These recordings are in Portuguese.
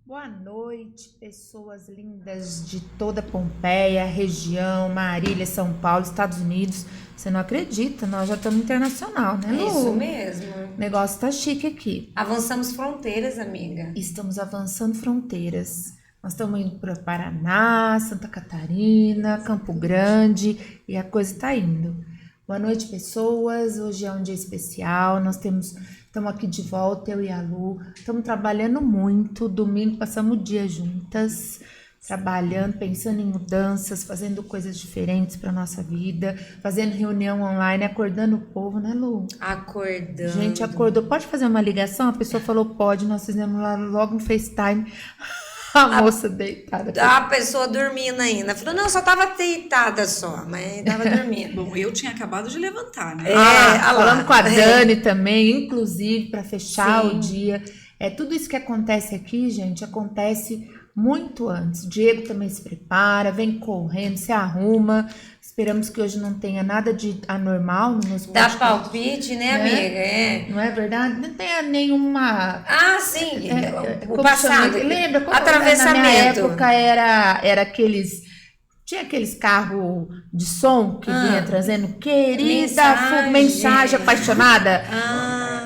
Boa noite, pessoas lindas de toda Pompeia, região, Marília, São Paulo, Estados Unidos. Você não acredita, nós já estamos internacional, né, Lu? Isso mesmo. O negócio tá chique aqui. Avançamos fronteiras, amiga. Estamos avançando fronteiras. Nós estamos indo para Paraná, Santa Catarina, Campo Grande e a coisa tá indo. Boa noite, pessoas. Hoje é um dia especial. Estamos aqui de volta, eu e a Lu. Estamos trabalhando muito. Domingo passamos o dia juntas, trabalhando, pensando em mudanças, fazendo coisas diferentes para nossa vida, fazendo reunião online, acordando o povo, né, Lu? Acordando. Gente, acordou. Pode fazer uma ligação? A pessoa falou, pode. Nós fizemos lá logo no FaceTime. A moça deitada. A pessoa dormindo ainda. Falou, não, só tava deitada só, mas tava dormindo. Bom, eu tinha acabado de levantar, né? Falando com a Dani também, inclusive, para fechar Sim. o dia. Tudo isso que acontece aqui, gente, acontece muito antes. Diego também se prepara, vem correndo, se arruma. Esperamos que hoje não tenha nada de anormal no nosso Dá podcast, palpite, né, amiga? Não é verdade? Não tenha nenhuma... Ah, sim. O como passado. chama? Lembra? Quando Atravessamento. Na minha época era aqueles... Tinha aqueles carros de som que vinha trazendo querida, mensagem apaixonada.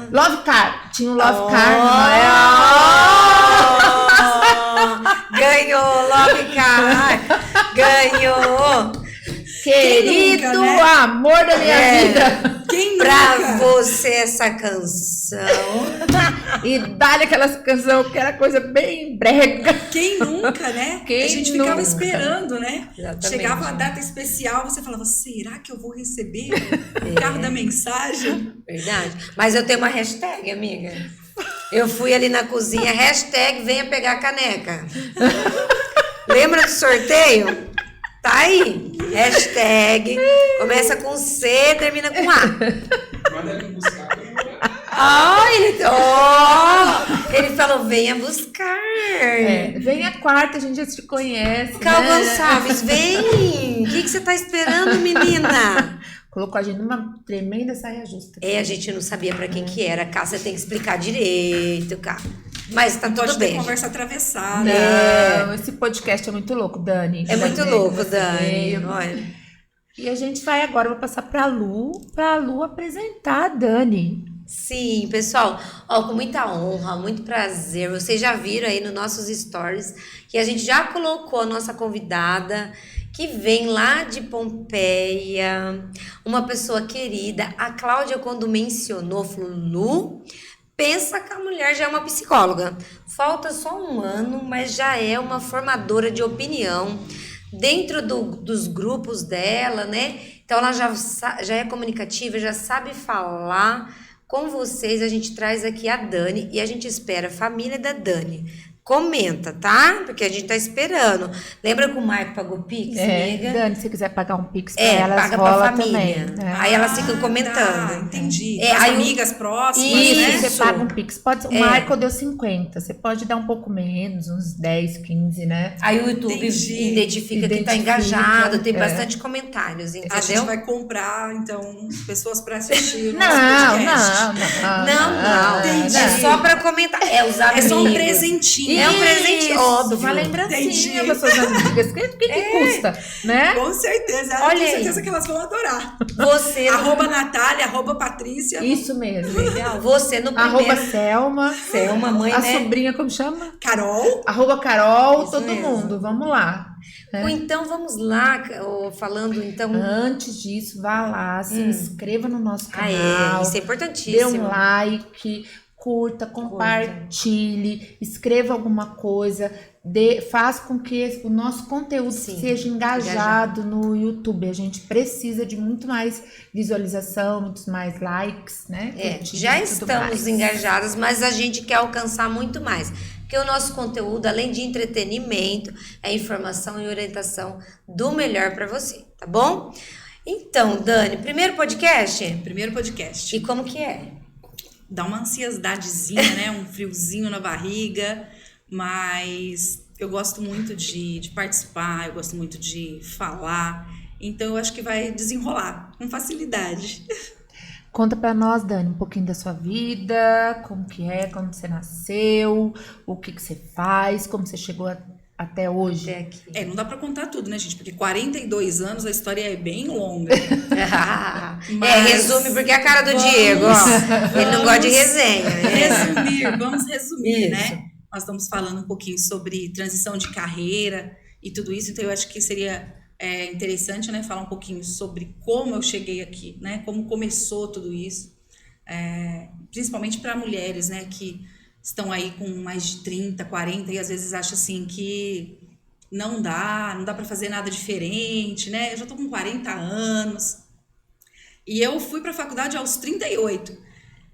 Love Car. Tinha um Love Car, não é? Ganhou, Love Car. Ganhou. Querido nunca, né? amor da minha vida. Quem Pra nunca? você essa canção. E dá-lhe aquelas canções que era coisa bem brega. Quem nunca, né? Quem a gente ficava nunca? esperando, né? Exatamente. Chegava a data especial, você falava, será que eu vou receber o carro da mensagem? Verdade. Mas eu tenho uma hashtag, amiga. Eu fui ali na cozinha, hashtag venha pegar a caneca. Lembra do sorteio? Tá aí. Hashtag começa com C, termina com A. Manda ele buscar. Ele falou, venha buscar. Vem a quarta, a gente já se conhece. Cal né? Gonçalves, vem. O que você tá esperando, menina? Colocou a gente numa tremenda saia justa. A gente não sabia pra quem que era. Cá, você tem que explicar direito, cá. Mas tá tudo Pode ter bem. conversa atravessada. Não, esse podcast é muito louco, Dani. É muito Ainda bem louco, que você Dani. veio. Olha. E a gente vai agora, vou passar pra Lu apresentar a Dani. Sim, pessoal, com muita honra, muito prazer. Vocês já viram aí nos nossos stories que a gente já colocou a nossa convidada que vem lá de Pompeia, uma pessoa querida. A Cláudia, quando mencionou, falou, Lu, pensa que a mulher já é uma psicóloga. Falta só um ano, mas já é uma formadora de opinião dentro dos grupos dela, né? Então ela já é comunicativa, já sabe falar com vocês. A gente traz aqui a Dani e a gente espera a família da Dani. Comenta, tá? Porque a gente tá esperando. Lembra que o Marco pagou Pix, amiga? Dani, se quiser pagar um Pix pra elas, paga pra rola família. também. Né? Aí elas ficam Tá, comentando. entendi. Aí As amigas próximas, Isso, né? você paga um Pix. O É. Michael deu 50. Você pode dar um pouco menos, uns 10, 15, né? Aí o YouTube Entendi. identifica que tá Identifica, engajado, tem é. bastante comentários, A gente entendeu? vai comprar, então, pessoas pra assistir o Não, nosso podcast. Não. entendi. É só pra comentar. É os amigos. É só um presentinho. É um presente óbvio. Uma lembrancinha Entendi. para suas amigas. O que custa, né? Com certeza. Olha Tenho aí. certeza que elas vão adorar. Você, Arroba Natália, arroba Patrícia. Isso mesmo. legal. Você no primeiro. Arroba Selma. Selma, mãe, A né? sobrinha, como chama? Carol. Arroba Carol, Isso todo mesmo. mundo. Vamos lá. Ou então vamos lá, falando então. Antes disso, vá lá, se inscreva no nosso canal. Isso é Dê importantíssimo. um like, curta, compartilhe, escreva alguma coisa, faça com que o nosso conteúdo seja engajado no YouTube. A gente precisa de muito mais visualização, muitos mais likes, né? Curtidas Já e tudo estamos mais. engajadas, mas a gente quer alcançar muito mais. Porque o nosso conteúdo, além de entretenimento, é informação e orientação do melhor para você, tá bom? Então, Dani, primeiro podcast? Primeiro podcast. E como que é? Dá uma ansiedadezinha, né? Um friozinho na barriga. Mas eu gosto muito de participar, eu gosto muito de falar. Então, eu acho que vai desenrolar com facilidade. Conta pra nós, Dani, um pouquinho da sua vida, como que é, como você nasceu, o que que você faz, como você chegou até hoje. Até aqui. Não dá pra contar tudo, né, gente? Porque 42 anos a história é bem longa. Resume, porque é a cara do Diego, ó. Ele não gosta de resenha. Vamos resumir, Isso. né? Nós estamos falando um pouquinho sobre transição de carreira e tudo isso, então eu acho que seria interessante, né, falar um pouquinho sobre como eu cheguei aqui, né? Como começou tudo isso. Principalmente para mulheres, né, que estão aí com mais de 30, 40 e às vezes acham assim que não dá para fazer nada diferente, né? Eu já tô com 40 anos e eu fui para a faculdade aos 38.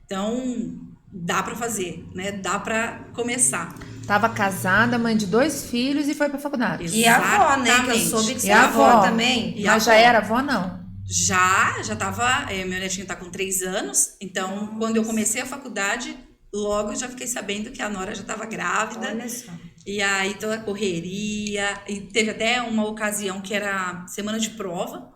Então, dá para fazer, né? Dá para começar. Tava casada, mãe de 2 filhos e foi pra faculdade. E a avó, né? Que eu Exatamente. soube que você E é a avó avó também. E a Mas já avó? era avó, não? Já tava, meu netinho tá com 3 anos, então quando eu comecei a faculdade, logo eu já fiquei sabendo que a Nora já tava grávida. Olha só. E aí toda a correria, e teve até uma ocasião que era semana de prova,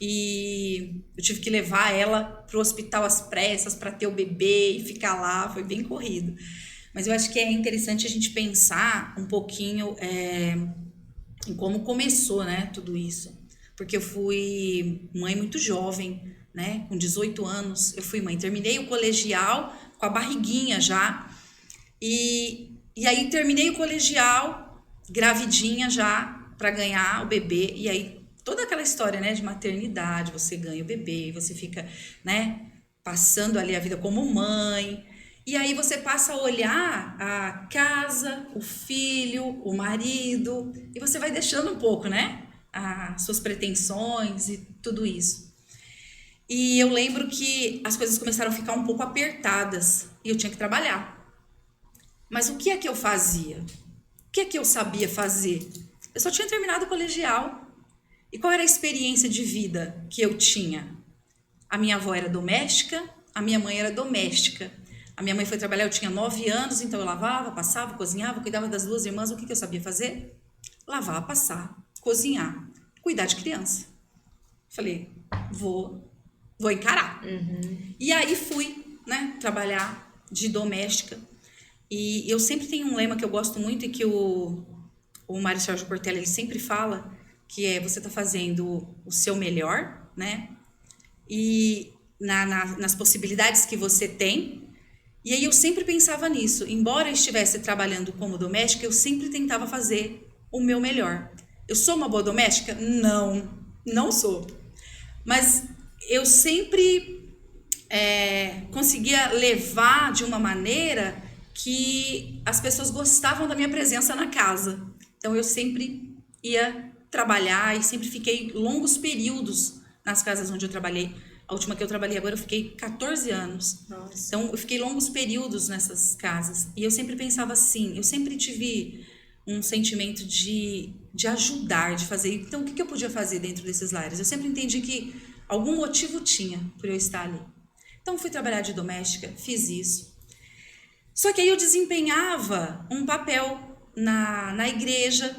e eu tive que levar ela pro hospital às pressas para ter o bebê e ficar lá, foi bem corrido. Mas eu acho que é interessante a gente pensar um pouquinho em como começou, né, tudo isso. Porque eu fui mãe muito jovem, né, com 18 anos eu fui mãe. Terminei o colegial com a barriguinha já, e aí terminei o colegial, gravidinha já, para ganhar o bebê, e aí toda aquela história, né, de maternidade, você ganha o bebê, você fica, né, passando ali a vida como mãe, e aí você passa a olhar a casa, o filho, o marido, e você vai deixando um pouco, né, as suas pretensões e tudo isso. E eu lembro que as coisas começaram a ficar um pouco apertadas, e eu tinha que trabalhar. Mas o que é que eu fazia? O que é que eu sabia fazer? Eu só tinha terminado o colegial. E qual era a experiência de vida que eu tinha? A minha avó era doméstica, a minha mãe era doméstica. A minha mãe foi trabalhar, eu tinha 9 anos, então eu lavava, passava, cozinhava, cuidava das 2 irmãs. O que eu sabia fazer? Lavar, passar, cozinhar, cuidar de criança. Falei, vou encarar. E aí fui, né, trabalhar de doméstica. E eu sempre tenho um lema que eu gosto muito e que o Mário Sérgio Cortella, ele sempre fala, que é você tá fazendo o seu melhor, né? E nas possibilidades que você tem. E aí eu sempre pensava nisso. Embora eu estivesse trabalhando como doméstica, eu sempre tentava fazer o meu melhor. Eu sou uma boa doméstica? Não sou. Mas eu sempre conseguia levar de uma maneira que as pessoas gostavam da minha presença na casa. Então eu sempre ia trabalhar e sempre fiquei longos períodos nas casas onde eu trabalhei. A última que eu trabalhei agora eu fiquei 14 anos. Nossa. Então eu fiquei longos períodos nessas casas. E eu sempre pensava assim, eu sempre tive um sentimento de ajudar, de fazer. Então o que eu podia fazer dentro desses lares? Eu sempre entendi que algum motivo tinha por eu estar ali. Então fui trabalhar de doméstica, fiz isso. Só que aí eu desempenhava um papel na igreja,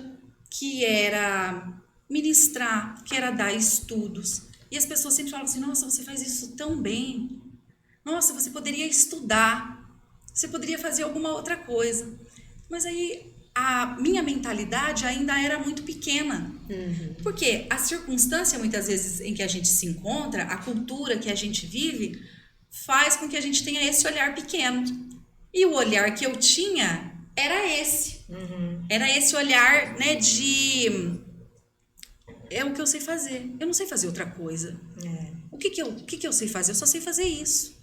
que era ministrar, que era dar estudos. E as pessoas sempre falavam assim, nossa, você faz isso tão bem. Nossa, você poderia estudar. Você poderia fazer alguma outra coisa. Mas aí a minha mentalidade ainda era muito pequena. Porque a circunstância, muitas vezes, em que a gente se encontra, a cultura que a gente vive, faz com que a gente tenha esse olhar pequeno. E o olhar que eu tinha era esse. Era esse olhar, né, de... É o que eu sei fazer. Eu não sei fazer outra coisa. O que eu sei fazer? Eu só sei fazer isso.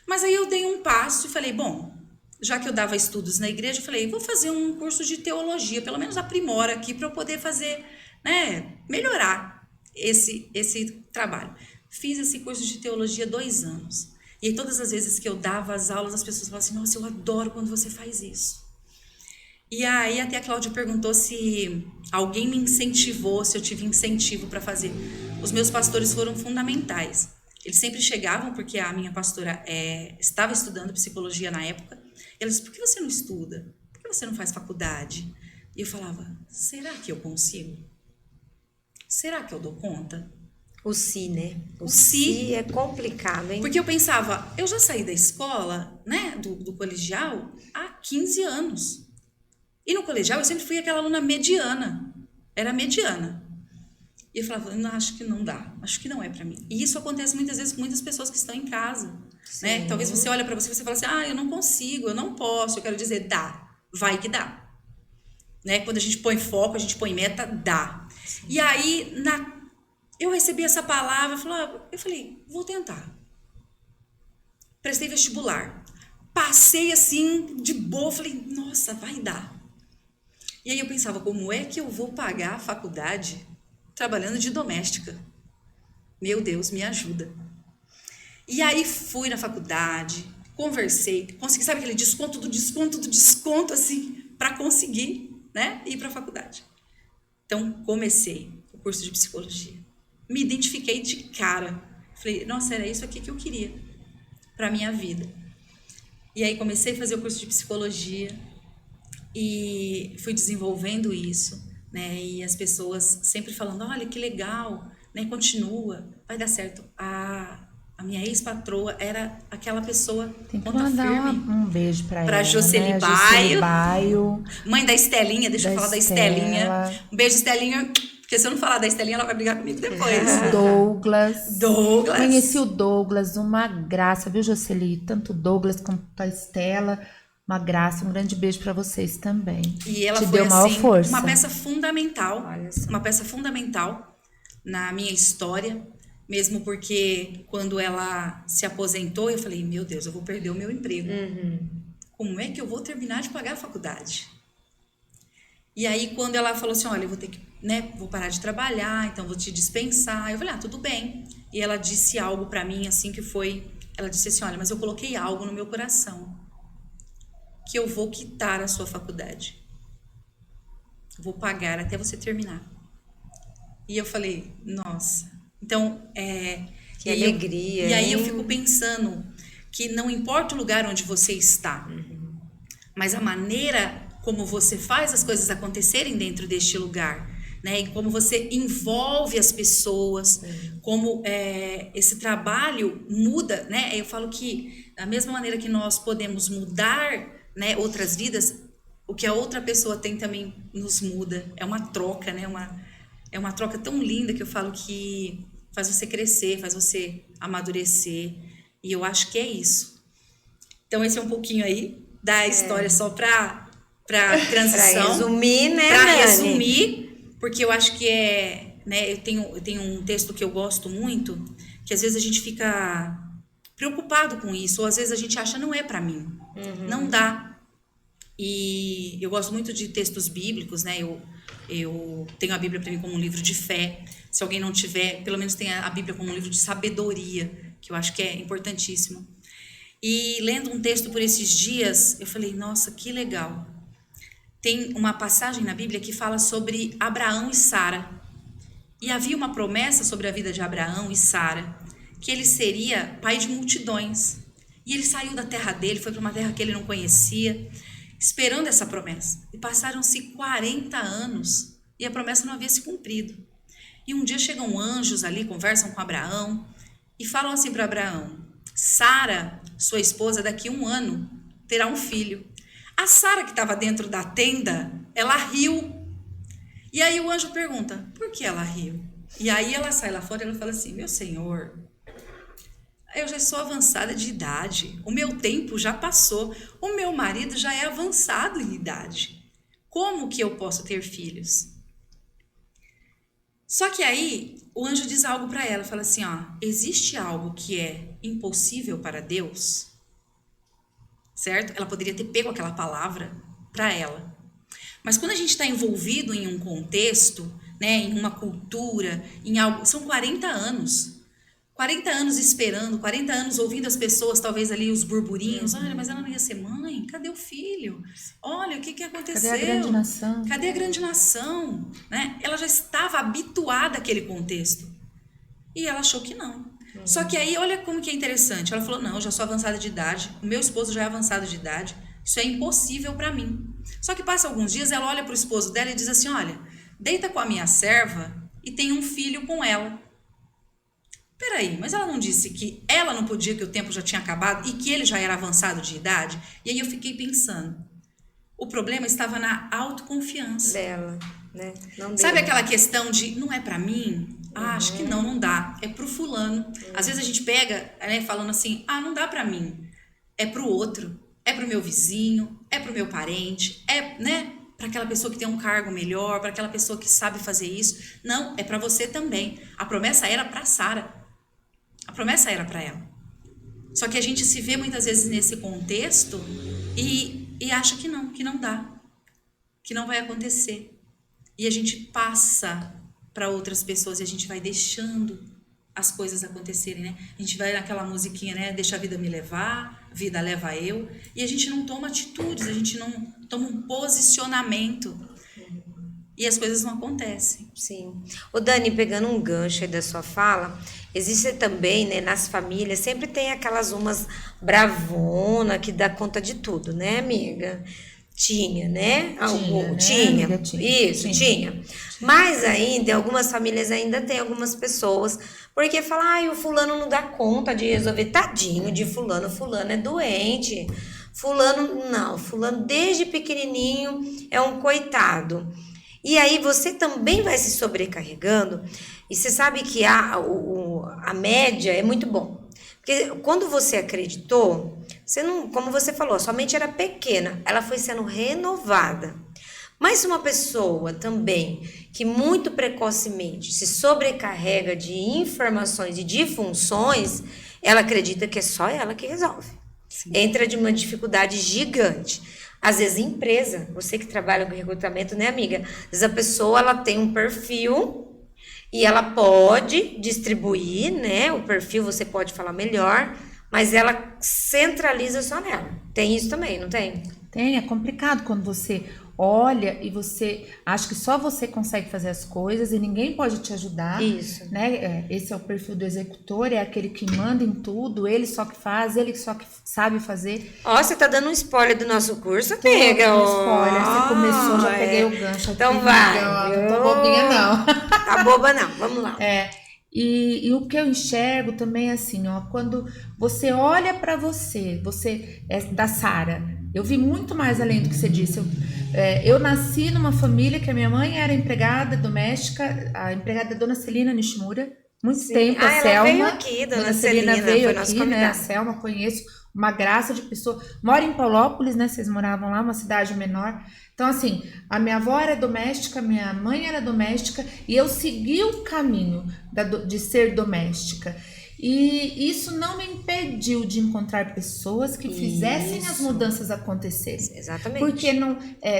Mas aí eu dei um passo e falei, bom, já que eu dava estudos na igreja, eu falei, vou fazer um curso de teologia, pelo menos aprimora aqui para eu poder fazer, né, melhorar esse trabalho. Fiz esse curso de teologia 2 anos. E aí, todas as vezes que eu dava as aulas, as pessoas falavam assim, nossa, eu adoro quando você faz isso. E aí até a Cláudia perguntou se alguém me incentivou, se eu tive incentivo para fazer. Os meus pastores foram fundamentais. Eles sempre chegavam, porque a minha pastora estava estudando psicologia na época. E ela disse, por que você não estuda? Por que você não faz faculdade? E eu falava, será que eu consigo? Será que eu dou conta? O si, né? O si é complicado, hein? Porque eu pensava, eu já saí da escola, né, do colegial, há 15 anos. E no colegial eu sempre fui aquela aluna mediana. Era mediana. E eu falava, não, acho que não dá, acho que não é pra mim. E isso acontece muitas vezes com muitas pessoas que estão em casa, né? Talvez você olha pra você e você fala assim, eu não consigo, eu não posso. Eu quero dizer, dá, vai que dá. Né? Quando a gente põe foco, a gente põe meta, dá. Sim. E aí, eu recebi essa palavra, eu falei, vou tentar. Prestei vestibular. Passei assim, de boa, falei, nossa, vai dar. E aí eu pensava, como é que eu vou pagar a faculdade trabalhando de doméstica? Meu Deus, me ajuda. E aí fui na faculdade, conversei, consegui, sabe aquele desconto do desconto, assim, para conseguir, né, ir para a faculdade. Então, comecei o curso de psicologia. Me identifiquei de cara. Falei, nossa, era isso aqui que eu queria para minha vida. E aí comecei a fazer o curso de psicologia e fui desenvolvendo isso, né? E as pessoas sempre falando, olha que legal, né? Continua, vai dar certo. A minha ex-patroa era aquela pessoa tem que ponta mandar firme. um beijo pra ela, Jocely né? Baio. Mãe da Estelinha, deixa eu falar da Estelinha. Um beijo, Estelinha. Porque se eu não falar da Estelinha, ela vai brigar comigo depois. Douglas. Conheci o Douglas, uma graça, viu, Jocely? Tanto o Douglas quanto a Estela. Uma graça, um grande beijo para vocês também. E ela te foi deu maior assim, força. uma peça fundamental na minha história, mesmo porque quando ela se aposentou, eu falei, meu Deus, eu vou perder o meu emprego. Como é que eu vou terminar de pagar a faculdade? E aí, quando ela falou assim, olha, eu vou ter que, né, vou parar de trabalhar, então vou te dispensar. Eu falei, tudo bem. E ela disse algo para mim, assim, ela disse assim, olha, mas eu coloquei algo no meu coração, que eu vou quitar a sua faculdade. Eu vou pagar até você terminar. E eu falei, nossa. Então, que alegria. E aí eu fico pensando que não importa o lugar onde você está, mas a maneira como você faz as coisas acontecerem dentro deste lugar, né? E como você envolve as pessoas, como esse trabalho muda, né? Eu falo que da mesma maneira que nós podemos mudar, né, outras vidas, o que a outra pessoa tem também nos muda. É uma troca, né? É uma troca tão linda que eu falo que faz você crescer, faz você amadurecer. E eu acho que é isso. Então, esse é um pouquinho aí da história só para transição. Para resumir, né, Para Nani? resumir, porque eu acho que né, eu tenho um texto que eu gosto muito, que às vezes a gente fica preocupado com isso, ou às vezes a gente acha, não é para mim. Não dá. E eu gosto muito de textos bíblicos, né? Eu tenho a Bíblia para mim como um livro de fé. Se alguém não tiver, pelo menos tenha a Bíblia como um livro de sabedoria, que eu acho que é importantíssimo. E lendo um texto por esses dias, eu falei, nossa, que legal. Tem uma passagem na Bíblia que fala sobre Abraão e Sara. E havia uma promessa sobre a vida de Abraão e Sara, que ele seria pai de multidões. E ele saiu da terra dele, foi para uma terra que ele não conhecia, esperando essa promessa. E passaram-se 40 anos e a promessa não havia se cumprido. E um dia chegam anjos ali, conversam com Abraão e falam assim para Abraão, Sara, sua esposa, daqui a 1 ano terá um filho. A Sara, que estava dentro da tenda, ela riu. E aí o anjo pergunta, por que ela riu? E aí ela sai lá fora e ela fala assim, meu senhor, eu já sou avançada de idade, o meu tempo já passou, o meu marido já é avançado em idade. Como que eu posso ter filhos? Só que aí o anjo diz algo para ela, fala assim, existe algo que é impossível para Deus? Certo? Ela poderia ter pego aquela palavra para ela. Mas quando a gente está envolvido em um contexto, né, em uma cultura, em algo, são 40 anos. 40 anos esperando, 40 anos ouvindo as pessoas, talvez ali os burburinhos. Olha, mas ela não ia ser mãe? Cadê o filho? Olha, o que aconteceu? Cadê a grande nação? Cadê a grande nação? Né? Ela já estava habituada àquele contexto. E ela achou que não. Só que aí, olha como que é interessante. Ela falou, não, eu já sou avançada de idade, o meu esposo já é avançado de idade, isso é impossível para mim. Só que passa alguns dias, ela olha para o esposo dela e diz assim, olha, deita com a minha serva e tem um filho com ela. peraí, mas ela não disse que ela não podia, que o tempo já tinha acabado e que ele já era avançado de idade? E aí eu fiquei pensando, o problema estava na autoconfiança. Dela, né? Não Sabe dele. aquela questão de, não é pra mim? Ah, acho que não dá. É pro fulano. Às vezes a gente pega, né, falando assim, não dá pra mim. É pro outro. É pro meu vizinho. É pro meu parente. É, né, pra aquela pessoa que tem um cargo melhor, pra aquela pessoa que sabe fazer isso. Não, é pra você também. A promessa era pra Sara. A promessa era pra ela. Só que a gente se vê muitas vezes nesse contexto e acha que não dá. Que não vai acontecer. E a gente passa para outras pessoas e a gente vai deixando as coisas acontecerem, né? A gente vai naquela musiquinha, né? Deixa a vida me levar, vida leva eu. E a gente não toma atitudes, a gente não toma um posicionamento. E as coisas não acontecem. Sim. Ô Dani, pegando um gancho aí da sua fala, existe também, né, nas famílias, sempre tem aquelas umas bravona que dá conta de tudo, né, amiga? Tinha, né? Tinha, né, amiga? Isso, tinha. Mas ainda, em algumas famílias ainda tem algumas pessoas, porque falam, o fulano não dá conta de resolver, tadinho de fulano é doente. Fulano desde pequenininho é um coitado. E aí você também vai se sobrecarregando, e você sabe que a média é muito bom. Porque quando você acreditou, você não, como você falou, sua mente era pequena, ela foi sendo renovada. Mas uma pessoa também que muito precocemente se sobrecarrega de informações e de funções, ela acredita que é só ela que resolve. Sim. Entra de uma dificuldade gigante. Às vezes, empresa, você que trabalha com recrutamento, né, amiga? Às vezes a pessoa ela tem um perfil e ela pode distribuir, né? O perfil você pode falar melhor, mas ela centraliza só nela. Tem isso também, não tem? Tem, é complicado quando você olha e você acha que só você consegue fazer as coisas e ninguém pode te ajudar. Isso. Né? Esse é o perfil do executor, é aquele que manda em tudo, ele só que faz, ele só que sabe fazer. Ó, você tá dando um spoiler do nosso curso, amiga? Um spoiler, você começou, já peguei o gancho aqui. Então vai. Não tô bobinha, não. Tá boba, não. Vamos lá. E o que eu enxergo também é assim, ó, quando você olha para você é da Sara, eu vi muito mais além do que você disse. Eu nasci numa família que a minha mãe era empregada doméstica, a empregada é Dona Celina Nishimura, muito tempo, a Selma. Ela veio aqui, Dona Celina veio aqui, né, a Selma, conheço, uma graça de pessoa, mora em Paulópolis, né, vocês moravam lá, uma cidade menor. Então, assim, a minha avó era doméstica, minha mãe era doméstica e eu segui o caminho de ser doméstica. E isso não me impediu de encontrar pessoas que fizessem as mudanças acontecerem. Exatamente. Porque não,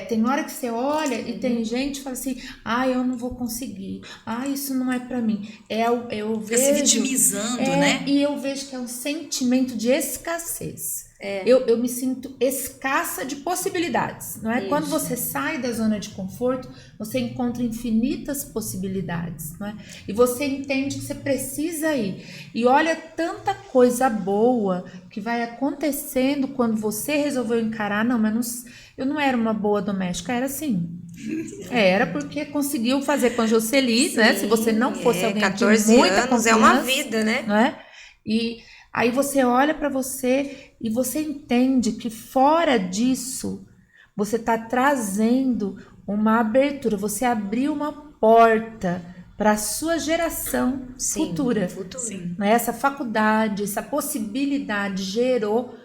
tem hora que você olha e tem gente que fala assim, eu não vou conseguir, isso não é pra mim. Eu Fica vejo, se vitimizando, né? E eu vejo que é um sentimento de escassez. Eu me sinto escassa de possibilidades, não é? Isso. Quando você sai da zona de conforto, você encontra infinitas possibilidades, não é? E você entende que você precisa ir. E olha tanta coisa boa que vai acontecendo quando você resolveu encarar, eu não era uma boa doméstica, era assim. Era porque conseguiu fazer com a Jocely, sim, né? Se você não fosse alguém 14 de muita anos confiança, é uma vida, né? Não é? E aí você olha para você e você entende que fora disso, você está trazendo uma abertura, você abriu uma porta para a sua geração futura. Sim. Essa faculdade, essa possibilidade gerou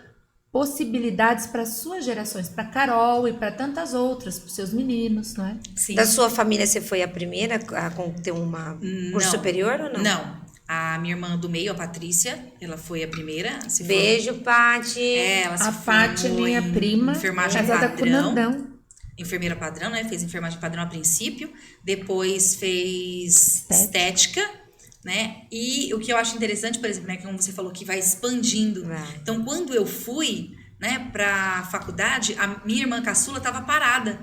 possibilidades para as suas gerações, para Carol e para tantas outras, para os seus meninos, não é? Sim. Da sua família, você foi a primeira a ter um curso superior ou não? Não. A minha irmã do meio, a Patrícia, ela foi a primeira. Beijo, Pati. Ela se a Pati é minha prima, enfermagem padrão. Enfermeira padrão, né? Fez enfermagem padrão a princípio, depois fez estética, né? E o que eu acho interessante, por exemplo, né, como você falou, que vai expandindo. Então, quando eu fui, né, pra faculdade, a minha irmã caçula estava parada.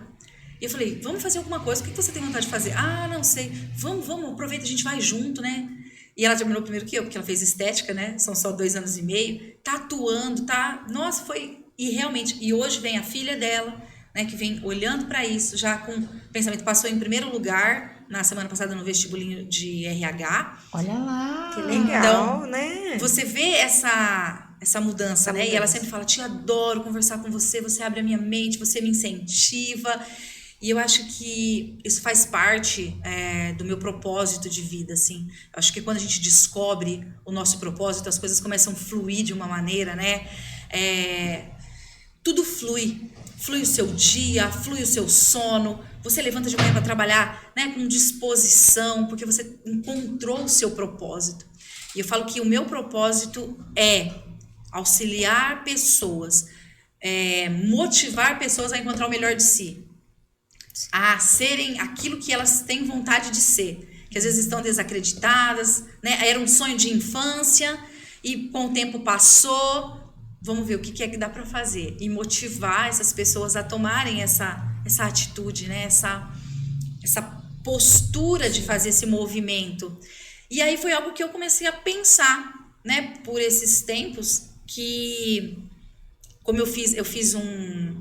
E eu falei, vamos fazer alguma coisa, o que você tem vontade de fazer? Não sei, vamos, aproveita, a gente vai junto, né? E ela terminou primeiro que eu, porque ela fez estética, né? São só 2 anos e meio. Tá atuando, Nossa, foi... E realmente... E hoje vem a filha dela, né? Que vem olhando para isso, já com pensamento... Passou em primeiro lugar na semana passada no vestibulinho de RH. Olha lá. Que legal, né? Você vê essa mudança, né? E ela sempre fala, tia, adoro conversar com você, você abre a minha mente, você me incentiva. E eu acho que isso faz parte do meu propósito de vida, assim. Eu acho que quando a gente descobre o nosso propósito, as coisas começam a fluir de uma maneira, né? Tudo flui. Flui o seu dia, flui o seu sono. Você levanta de manhã para trabalhar, né, com disposição, porque você encontrou o seu propósito. E eu falo que o meu propósito é auxiliar pessoas, motivar pessoas a encontrar o melhor de si, a serem aquilo que elas têm vontade de ser, que às vezes estão desacreditadas, né? Era um sonho de infância e com o tempo passou. Vamos ver o que é que dá para fazer e motivar essas pessoas a tomarem essa atitude, né? Essa postura de fazer esse movimento. E aí foi algo que eu comecei a pensar, né? Por esses tempos que, como eu fiz um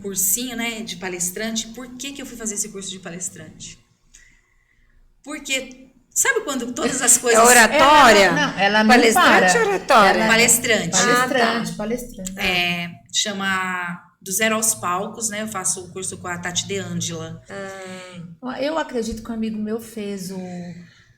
cursinho, né, de palestrante. Por que eu fui fazer esse curso de palestrante? Porque sabe quando todas as coisas... É oratória? Ela não palestrante para. ou oratória? Palestrante. Palestrante. Chama Do Zero aos Palcos, né? Eu faço o curso com a Tati De Angela. Eu acredito que um amigo meu fez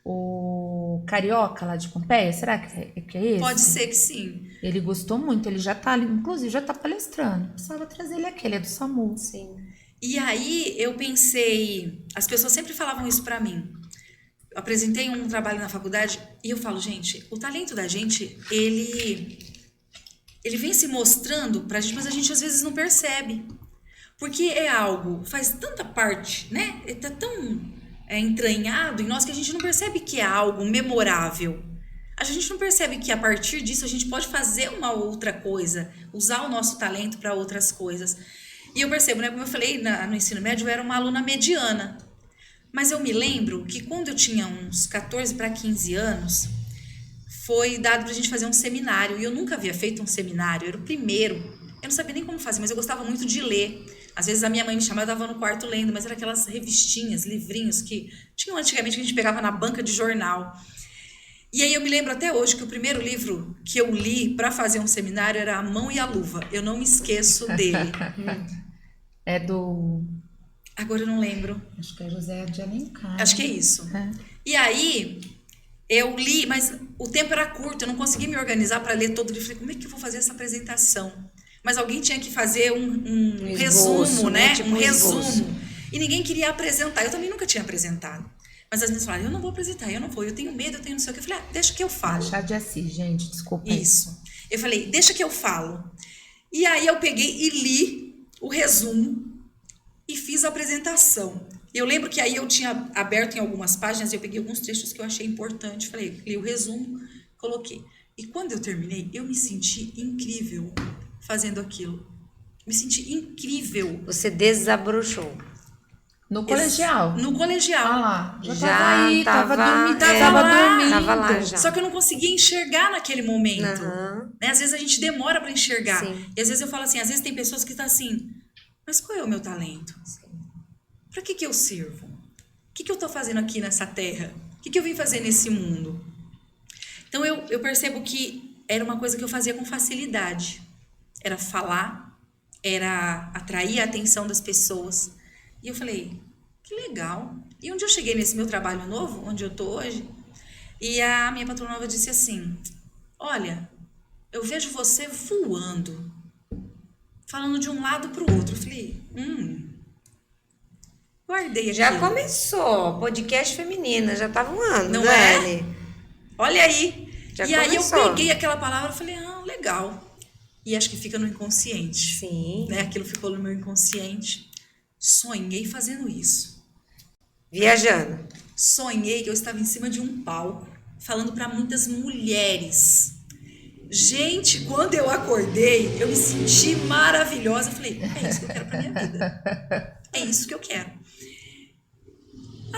o Carioca lá de Pompeia. Será que é esse? Pode ser que sim. Ele gostou muito, ele já tá ali, inclusive já tá palestrando. Precisava trazer ele aqui, ele é do SAMU. Sim. E aí eu pensei, as pessoas sempre falavam isso pra mim. Eu apresentei um trabalho na faculdade e eu falo, gente, o talento da gente, ele vem se mostrando pra gente, mas a gente às vezes não percebe. Porque é algo, faz tanta parte, né? Tá tão entranhado em nós que a gente não percebe que é algo memorável. A gente não percebe que a partir disso a gente pode fazer uma outra coisa, usar o nosso talento para outras coisas. E eu percebo, né? Como eu falei, no ensino médio eu era uma aluna mediana. Mas eu me lembro que quando eu tinha uns 14 para 15 anos, foi dado pra gente fazer um seminário. E eu nunca havia feito um seminário, era o primeiro. Eu não sabia nem como fazer, mas eu gostava muito de ler. Às vezes a minha mãe me chamava, eu estava no quarto lendo, mas eram aquelas revistinhas, livrinhos que tinham antigamente, que a gente pegava na banca de jornal. E aí eu me lembro até hoje que o primeiro livro que eu li para fazer um seminário era A Mão e a Luva. Eu não me esqueço dele. É do... Agora eu não lembro. Acho que é José de Alencar. Acho que é isso. E aí eu li, mas o tempo era curto, eu não consegui me organizar para ler todo o livro. Falei, como é que eu vou fazer essa apresentação? Mas alguém tinha que fazer um esboço, resumo, né? Tipo um esboço. resumo. E ninguém queria apresentar. Eu também nunca tinha apresentado. Mas as meninas falaram, eu não vou apresentar, eu não vou, eu tenho medo, eu tenho não sei o que. Eu falei, deixa que eu falo. Machado de Assis, gente, desculpa. Isso. Eu falei, deixa que eu falo. E aí eu peguei e li o resumo e fiz a apresentação. Eu lembro que aí eu tinha aberto em algumas páginas e eu peguei alguns trechos que eu achei importante. Falei, li o resumo, coloquei. E quando eu terminei, eu me senti incrível fazendo aquilo. Me senti incrível. Você desabrochou. No colegial. No colegial. Ah lá, já Já tava aí, tava dormindo. Tava lá já. Só que eu não conseguia enxergar naquele momento. Aham. Né? Às vezes a gente demora para enxergar. Sim. E às vezes eu falo assim, às vezes tem pessoas que estão assim, mas qual é o meu talento? Para que eu sirvo? O que eu estou fazendo aqui nessa terra? O que eu vim fazer nesse mundo? Então eu percebo que era uma coisa que eu fazia com facilidade. Era falar, era atrair a atenção das pessoas. E eu falei, que legal. E um dia eu cheguei nesse meu trabalho novo, onde eu tô hoje, e a minha patroa nova disse assim, olha, eu vejo você voando, falando de um lado pro outro. Eu falei, guardei aquilo. Já começou, podcast feminina, já tá voando, Não Dani. Olha aí. Já e aí eu começou. peguei aquela palavra e falei, legal. E acho que fica no inconsciente. Sim. Né? Aquilo ficou no meu inconsciente. Sonhei fazendo isso. Viajando. Sonhei que eu estava em cima de um palco, falando para muitas mulheres. Gente, quando eu acordei, eu me senti maravilhosa. Eu falei, é isso que eu quero pra minha vida. É isso que eu quero.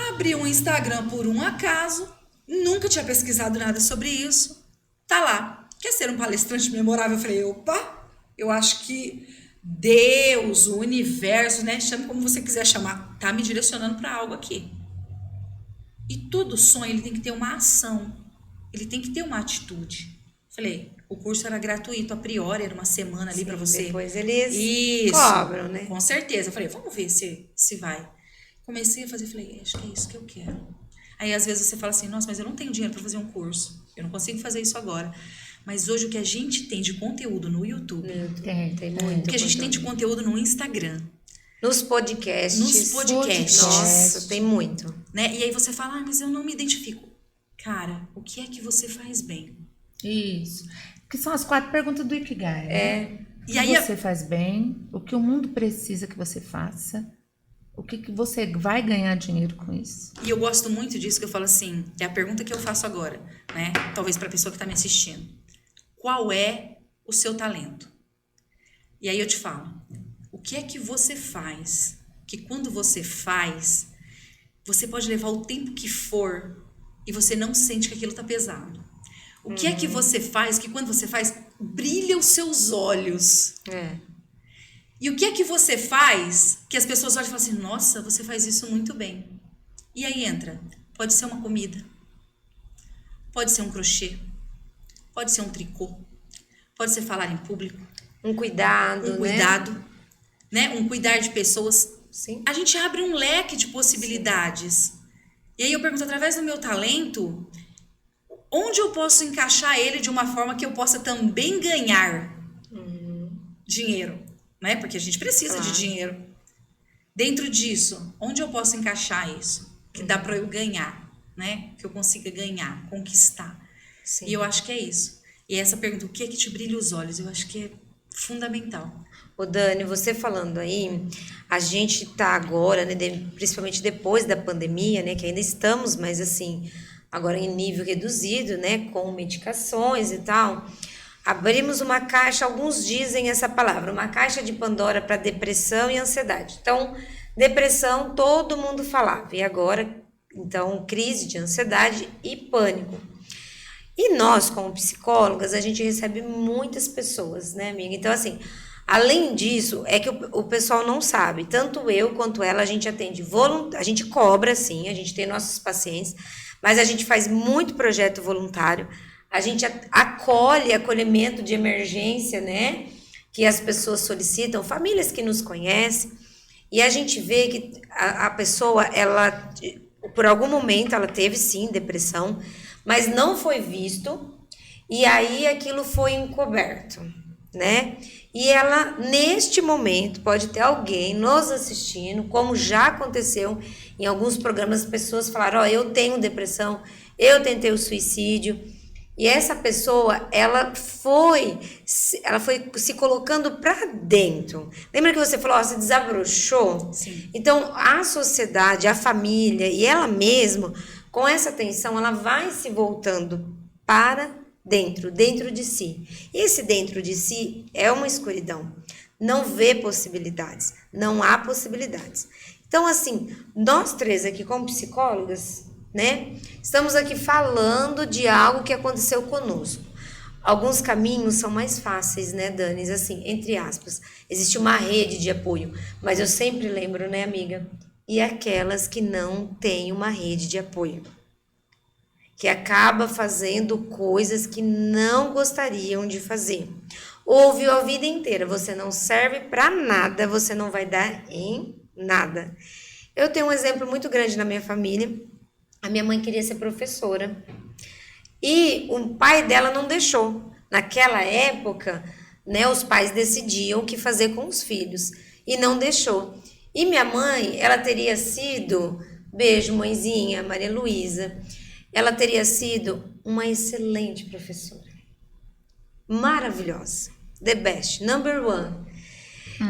Abri um Instagram por um acaso, nunca tinha pesquisado nada sobre isso. Tá lá. Quer ser um palestrante memorável? Eu falei, opa, eu acho que Deus, o universo, né? Chame como você quiser chamar, tá me direcionando para algo aqui. E todo sonho, ele tem que ter uma ação. Ele tem que ter uma atitude. Falei, o curso era gratuito a priori, era uma semana ali para você. Depois eles Isso, cobram, né? com certeza. Eu falei, vamos ver se vai. Comecei a fazer, falei, acho que é isso que eu quero. Aí às vezes você fala assim, nossa, mas eu não tenho dinheiro para fazer um curso. Eu não consigo fazer isso agora. Mas hoje o que a gente tem de conteúdo no YouTube, Tem muito. o que a gente tem de conteúdo no Instagram, Nos podcasts. Nossa, tem muito. né? E aí você fala, mas eu não me identifico. Cara, o que é que você faz bem? Isso. Que são as 4 perguntas do Ikigai. Né? O E que aí você faz bem, o que o mundo precisa que você faça, o que você vai ganhar dinheiro com isso. E eu gosto muito disso, que eu falo assim, é a pergunta que eu faço agora, né? Talvez para a pessoa que está me assistindo. Qual é o seu talento? E aí eu te falo, o que é que você faz, que quando você faz, você pode levar o tempo que for e você não sente que aquilo está pesado. O que é que você faz, que quando você faz, brilha os seus olhos. E o que é que você faz que as pessoas olham e falam assim, nossa, você faz isso muito bem. E aí entra, pode ser uma comida, pode ser um crochê, pode ser um tricô, pode ser falar em público, Um cuidado, né? Um cuidar de pessoas. Sim. A gente abre um leque de possibilidades. E aí eu pergunto, através do meu talento, onde eu posso encaixar ele de uma forma que eu possa também ganhar dinheiro, né? Porque a gente precisa de dinheiro. Dentro disso, onde eu posso encaixar isso? Que dá para eu ganhar, né? Que eu consiga ganhar, conquistar. Sim. E eu acho que é isso. E essa pergunta, o que é que te brilha os olhos? Eu acho que é fundamental. Ô Dani, você falando aí, a gente tá agora, né, principalmente depois da pandemia, né, que ainda estamos, mas assim, agora em nível reduzido, né, com medicações e tal, abrimos uma caixa, alguns dizem essa palavra, uma caixa de Pandora para depressão e ansiedade. Então, depressão todo mundo falava, e agora, então, crise de ansiedade e pânico. E nós, como psicólogas, a gente recebe muitas pessoas, né, amiga? Então, assim, além disso, é que o pessoal não sabe, tanto eu quanto ela, a gente atende a gente cobra, sim, a gente tem nossos pacientes, mas a gente faz muito projeto voluntário, a gente acolhe acolhimento de emergência, né, que as pessoas solicitam, famílias que nos conhecem, e a gente vê que a pessoa, ela, por algum momento, ela teve, sim, depressão, mas não foi visto, e aí aquilo foi encoberto, né? E ela, neste momento, pode ter alguém nos assistindo, como já aconteceu em alguns programas, as pessoas falaram, eu tenho depressão, eu tentei o suicídio, e essa pessoa, ela foi se colocando para dentro. Lembra que você falou, se desabrochou? Sim. Então, a sociedade, a família e ela mesma, com essa atenção, ela vai se voltando para dentro de si. Esse dentro de si é uma escuridão. Não vê possibilidades. Não há possibilidades. Então, assim, nós três aqui como psicólogas, né, estamos aqui falando de algo que aconteceu conosco. Alguns caminhos são mais fáceis, né, Dani? Assim, entre aspas. Existe uma rede de apoio. Mas eu sempre lembro, né, amiga? E aquelas que não têm uma rede de apoio, que acaba fazendo coisas que não gostariam de fazer. Ouviu a vida inteira, você não serve para nada, você não vai dar em nada. Eu tenho um exemplo muito grande na minha família. A minha mãe queria ser professora e o pai dela não deixou. Naquela época, né, os pais decidiam o que fazer com os filhos e não deixou. E minha mãe, ela teria sido, beijo mãezinha, Maria Luísa, ela teria sido uma excelente professora. Maravilhosa. The best, number one.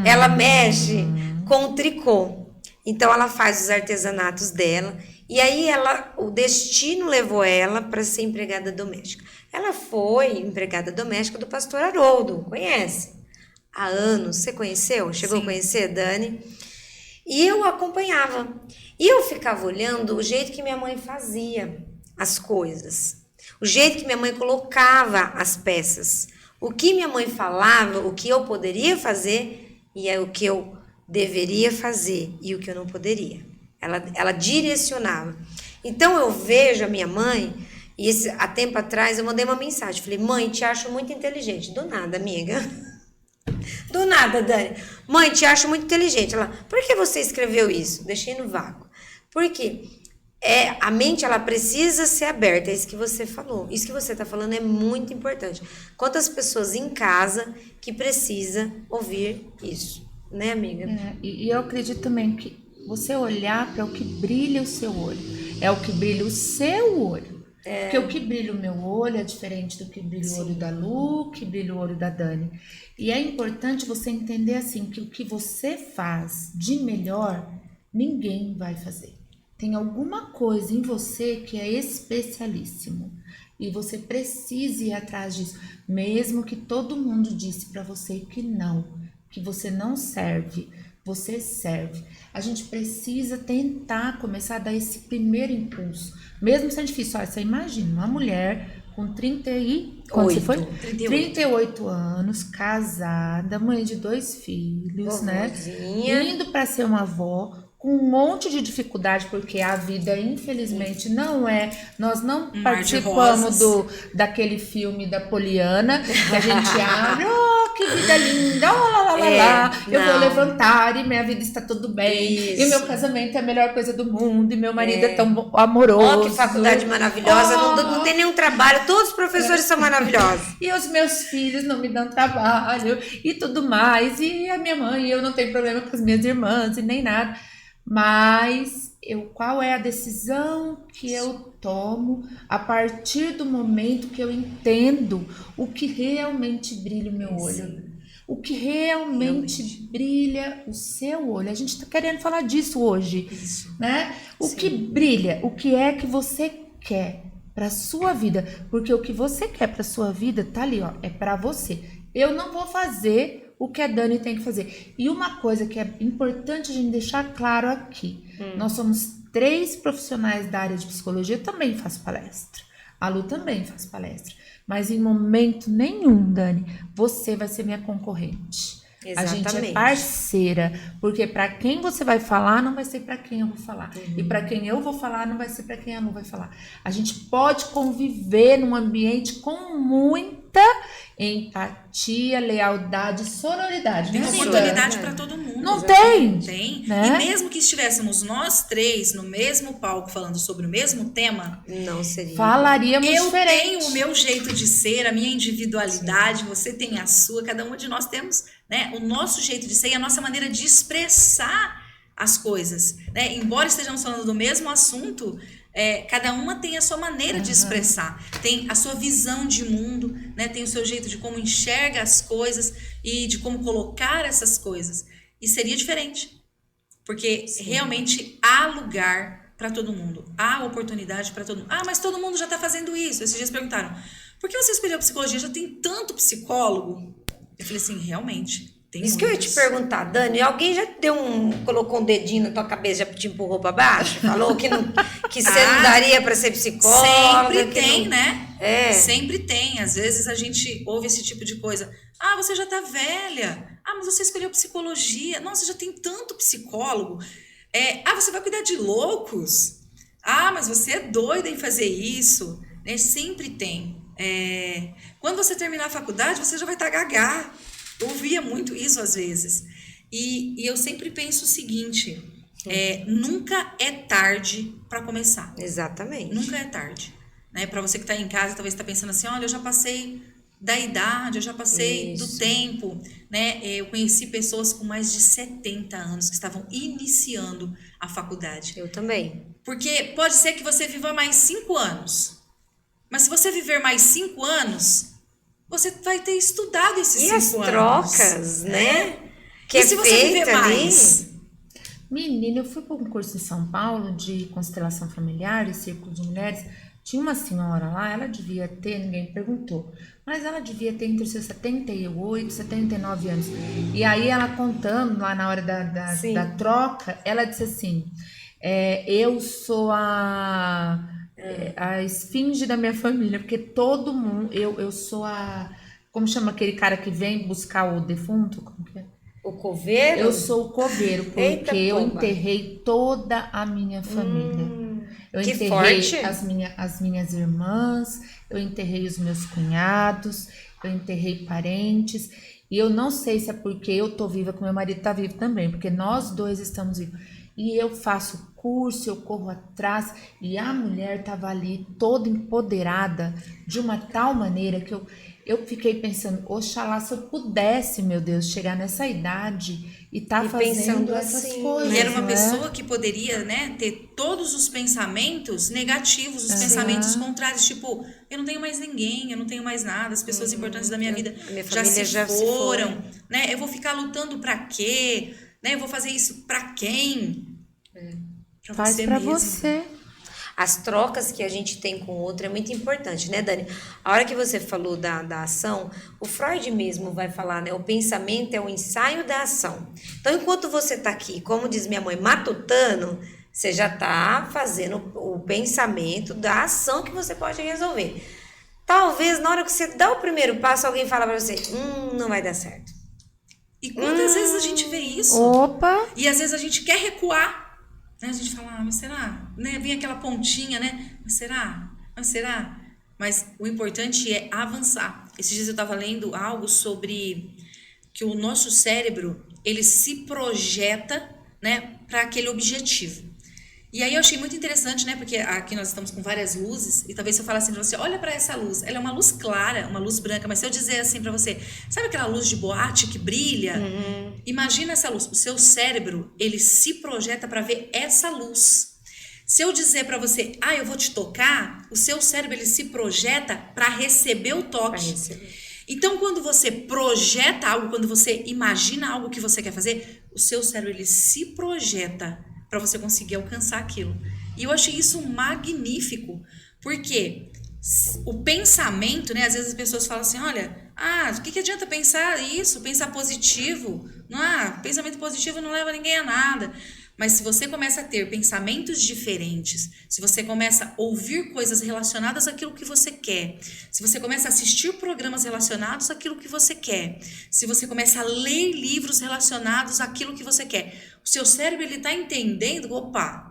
Ela mexe com o tricô. Então, ela faz os artesanatos dela. E aí, o destino levou ela para ser empregada doméstica. Ela foi empregada doméstica do pastor Haroldo, conhece? Há anos. Você conheceu? Chegou Sim. a conhecer, Dani? E eu acompanhava. E eu ficava olhando o jeito que minha mãe fazia as coisas. O jeito que minha mãe colocava as peças. O que minha mãe falava, o que eu poderia fazer, e é o que eu deveria fazer e o que eu não poderia. Ela direcionava. Então eu vejo a minha mãe, e há tempo atrás eu mandei uma mensagem, falei, mãe, te acho muito inteligente. Do nada, amiga. Do nada, Dani. Mãe, te acho muito inteligente. Ela, por que você escreveu isso? Deixei no vácuo. Por quê? A mente, ela precisa ser aberta, é isso que você falou. Isso que você está falando é muito importante. Quantas pessoas em casa que precisa ouvir isso, né, amiga? E eu acredito também que você olhar para o que brilha o seu olho, é o que brilha o seu olho. Porque o que brilha o meu olho é diferente do que brilha o olho da Lu, que brilha o olho da Dani. E é importante você entender assim, que o que você faz de melhor, ninguém vai fazer. Tem alguma coisa em você que é especialíssimo. E você precisa ir atrás disso. Mesmo que todo mundo disse para você que você não serve, você serve. A gente precisa tentar começar a dar esse primeiro impulso. Mesmo sendo difícil. Olha, você imagina uma mulher com 38 anos, casada, mãe de 2 filhos, né? Indo para ser uma avó, com um monte de dificuldade, porque a vida, infelizmente, não é... Nós não participamos daquele filme da Poliana, que a gente abre, oh, que vida linda, eu vou levantar e minha vida está tudo bem, e o meu casamento é a melhor coisa do mundo, e meu marido é tão amoroso. Oh, que faculdade maravilhosa, não tem nenhum trabalho, todos os professores são maravilhosos. E os meus filhos não me dão trabalho, e tudo mais, e a minha mãe, eu não tenho problema com as minhas irmãs, e nem nada. Mas qual é a decisão que eu tomo a partir do momento que eu entendo o que realmente brilha o meu olho? O que realmente brilha o seu olho? A gente está querendo falar disso hoje, né? O que brilha, o que é que você quer para sua vida? Porque o que você quer para sua vida tá ali, ó, é para você. Eu não vou fazer o que a Dani tem que fazer. E uma coisa que é importante a gente deixar claro aqui. Nós somos 3 profissionais da área de psicologia. Eu também faço palestra. A Lu também faz palestra. Mas em momento nenhum, Dani, você vai ser minha concorrente. Exatamente. A gente é parceira, porque para quem você vai falar, não vai ser para quem eu vou falar. E para quem eu vou falar, não vai ser para quem a Lu vai falar. A gente pode conviver num ambiente com muita empatia, lealdade, sororidade. Tem oportunidade para todo mundo. Não tem. Tem. Né? E mesmo que estivéssemos nós 3 no mesmo palco falando sobre o mesmo tema, não seria. Falaríamos diferente. Eu tenho o meu jeito de ser, a minha individualidade, você tem a sua, cada uma de nós temos, né, o nosso jeito de ser e a nossa maneira de expressar as coisas, né? Embora estejamos falando do mesmo assunto, cada uma tem a sua maneira de expressar, tem a sua visão de mundo, né? Tem o seu jeito de como enxerga as coisas e de como colocar essas coisas. E seria diferente, porque realmente há lugar para todo mundo, há oportunidade para todo mundo. Ah, mas todo mundo já está fazendo isso. Esses dias perguntaram, por que você escolheu psicologia? Já tem tanto psicólogo. Eu falei assim, realmente, tem isso muitos. Que eu ia te perguntar, Dani, alguém já colocou um dedinho na tua cabeça, já te empurrou para baixo? Falou que você não daria para ser psicóloga? Sempre tem, né? Sempre tem. Às vezes a gente ouve esse tipo de coisa. Ah, você já tá velha. Ah, mas você escolheu psicologia. Nossa, já tem tanto psicólogo. Você vai cuidar de loucos. Ah, mas você é doida em fazer isso. Né? Sempre tem. Quando você terminar a faculdade, você já vai estar gagá. Eu ouvia muito isso às vezes. E eu sempre penso o seguinte, nunca é tarde para começar. Exatamente. Nunca é tarde. Né? Para você que está em casa, talvez está pensando assim, olha, eu já passei da idade, eu já passei do tempo. Né? Eu conheci pessoas com mais de 70 anos que estavam iniciando a faculdade. Eu também. Porque pode ser que você viva mais 5 anos. Mas se você viver mais 5 anos... você vai ter estudado esses 5 anos. E as trocas, né? Que e se você viver mais? Menina, eu fui para um curso em São Paulo de constelação familiar e círculo de mulheres. Tinha uma senhora lá, ela devia ter, ninguém perguntou, mas ela devia ter entre os seus 78 e 79 anos. E aí ela contando lá na hora da troca, ela disse assim, eu sou a esfinge da minha família, porque todo mundo, eu sou a, como chama aquele cara que vem buscar o defunto? Como que é? O coveiro? Eu sou o coveiro, porque Eita, eu pomba. enterrei toda a minha família. Eu que enterrei forte. as minhas irmãs, eu enterrei os meus cunhados, eu enterrei parentes. E eu não sei se é porque eu tô viva, que meu marido tá vivo também, porque nós dois estamos vivos. E eu faço curso, eu corro atrás, e a mulher tava ali toda empoderada de uma tal maneira que eu fiquei pensando, oxalá se eu pudesse, meu Deus, chegar nessa idade e tá E fazendo pensando essas assim, coisas. E era uma não é? pessoa que poderia, né, ter todos os pensamentos negativos, os pensamentos contrários, tipo, eu não tenho mais ninguém, eu não tenho mais nada, as pessoas importantes da minha vida a minha já família se já se foram, né? Eu vou ficar lutando pra quê? Né? Eu vou fazer isso pra quem? Pra Faz você pra mesmo. você. As trocas que a gente tem com o outro é muito importante, né, Dani? A hora que você falou da ação, o Freud mesmo vai falar, né? O pensamento é o ensaio da ação. Então, enquanto você tá aqui, como diz minha mãe, matutando, você já tá fazendo o pensamento da ação que você pode resolver. Talvez na hora que você dá o primeiro passo, alguém fala pra você, não vai dar certo. E quantas vezes a gente vê isso? Opa! E às vezes a gente quer recuar, né? A gente fala, mas será? Né? Vem aquela pontinha, né? Mas será? Mas será? Mas o importante é avançar. Esses dias eu estava lendo algo sobre que o nosso cérebro, ele se projeta, né, para aquele objetivo. E aí eu achei muito interessante, né? Porque aqui nós estamos com várias luzes e talvez se eu falar assim pra você, olha pra essa luz, ela é uma luz clara, uma luz branca, mas se eu dizer assim pra você, sabe aquela luz de boate que brilha? Imagina essa luz, o seu cérebro, ele se projeta pra ver essa luz. Se eu dizer pra você, eu vou te tocar, o seu cérebro, ele se projeta pra receber o toque. Pra receber. Então, quando você projeta algo, quando você imagina algo que você quer fazer, o seu cérebro, ele se projeta para você conseguir alcançar aquilo. E eu achei isso magnífico, porque o pensamento, né? Às vezes as pessoas falam assim, olha, o que adianta pensar isso? Pensar positivo? Pensamento positivo não leva ninguém a nada. Mas se você começa a ter pensamentos diferentes, se você começa a ouvir coisas relacionadas àquilo que você quer, se você começa a assistir programas relacionados àquilo que você quer, se você começa a ler livros relacionados àquilo que você quer, o seu cérebro, ele tá entendendo, opa,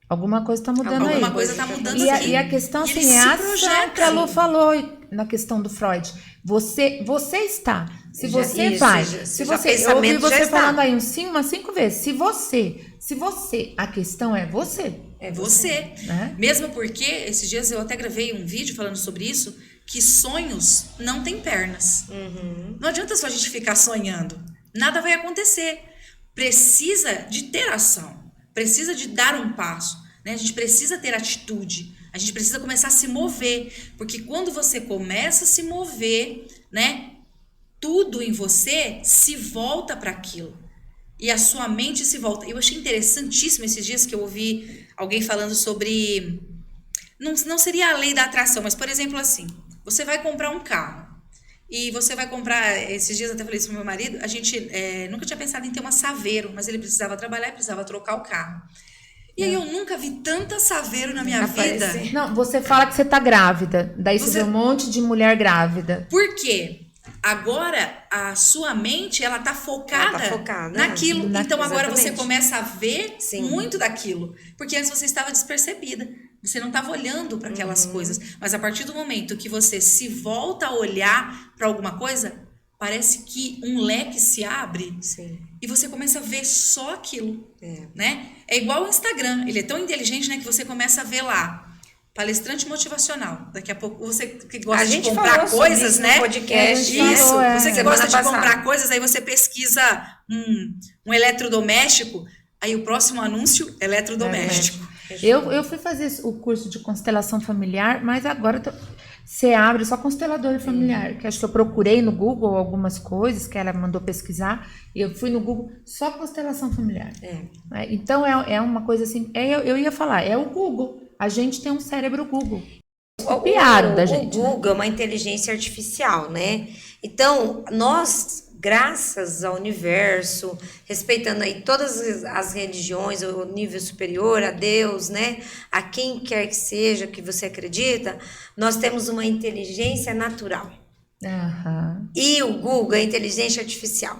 Alguma coisa tá mudando aí. alguma coisa tá mudando E aqui. a questão, E assim, ele é se a ação projeta. que a Lu falou na questão do Freud. Você está. Se Já- você isso, vai. já- Se já você, eu ouvi pensamento já você está. falando aí umas 5 vezes. Se você, a questão é você. É Você. Né? Mesmo porque, esses dias eu até gravei um vídeo falando sobre isso, que sonhos não têm pernas. Não adianta só a gente ficar sonhando. Nada vai acontecer. Precisa de ter ação. Precisa de dar um passo. Né? A gente precisa ter atitude. A gente precisa começar a se mover. Porque quando você começa a se mover, né? Tudo em você se volta para aquilo. E a sua mente se volta. Eu achei interessantíssimo esses dias que eu ouvi alguém falando sobre... Não seria a lei da atração, mas, por exemplo, assim, você vai comprar um carro. E você vai comprar... Esses dias eu até falei isso pro meu marido. A gente nunca tinha pensado em ter uma Saveiro, mas ele precisava trabalhar e precisava trocar o carro. E aí eu nunca vi tanta Saveiro na minha vida. Aparecer. Não, você fala que você tá grávida. Daí você Você- vê um monte de mulher grávida. Por quê? Agora a sua mente, ela tá focada, Ela tá focada, naquilo. Então agora você exatamente. começa a ver Sim. muito daquilo. Porque antes você estava despercebida. Você não estava olhando para aquelas coisas. Mas a partir do momento que você se volta a olhar para alguma coisa, parece que um leque se abre Sim. e você começa a ver só aquilo. É. Né? É igual o Instagram. Ele é tão inteligente, né, que você começa a ver lá. Palestrante motivacional. Daqui a pouco, você que gosta A de gente comprar falou sobre coisas, isso né? no podcast. A gente Isso, falou, você que semana gosta de passada. comprar coisas, aí você pesquisa um eletrodoméstico, aí o próximo anúncio, eletrodoméstico. Eu fui fazer o curso de constelação familiar, mas agora você abre só constelador familiar. Que acho que eu procurei no Google algumas coisas que ela mandou pesquisar. E eu fui no Google só constelação familiar. Né? Então é uma coisa assim. Eu ia falar, é o Google. A gente tem um cérebro Google. Copiado da gente. O Google é uma inteligência artificial, né? Então, nós, graças ao universo, respeitando aí todas as religiões, o nível superior, a Deus, né? A quem quer que seja que você acredita, nós temos uma inteligência natural. Aham. E o Google é inteligência artificial.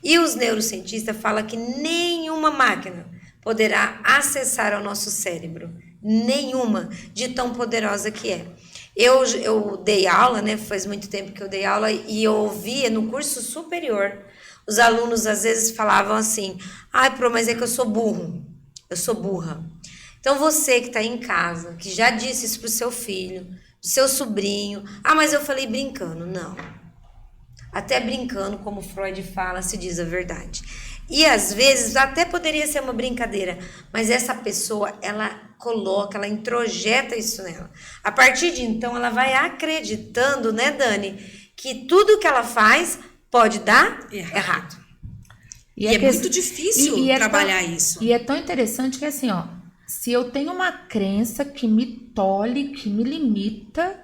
E os neurocientistas falam que nenhuma máquina poderá acessar ao nosso cérebro. Nenhuma, de tão poderosa que é. Eu dei aula, né? Faz muito tempo que eu dei aula e eu ouvia no curso superior. Os alunos às vezes falavam assim: ai, Pro, mas é que eu sou burro. Eu sou burra. Então você que está em casa, que já disse isso pro seu filho, pro seu sobrinho. Ah, mas eu falei brincando. Não. Até brincando, como Freud fala, se diz a verdade. E às vezes até poderia ser uma brincadeira, mas essa pessoa, ela coloca, ela introjeta isso nela. A partir de então, ela vai acreditando, né, Dani, que tudo que ela faz pode dar errado. E é muito difícil trabalhar isso. E é tão interessante que assim, ó, se eu tenho uma crença que me tolhe, que me limita,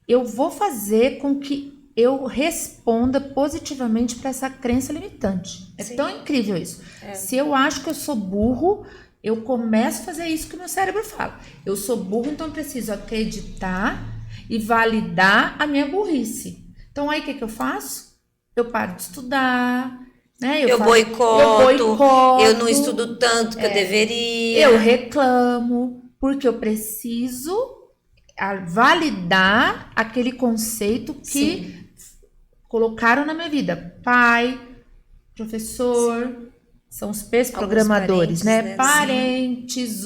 eu vou fazer com que eu responda positivamente para essa crença limitante. É tão incrível isso. Se eu acho que eu sou burro, eu começo a fazer isso que o meu cérebro fala. Eu sou burro, então eu preciso acreditar e validar a minha burrice. Então aí o que eu faço? Eu paro de estudar, né? Eu boicoto, eu não estudo tanto que eu deveria. Eu reclamo, porque eu preciso validar aquele conceito que colocaram na minha vida. Pai, professor, são os programadores, né? Parentes,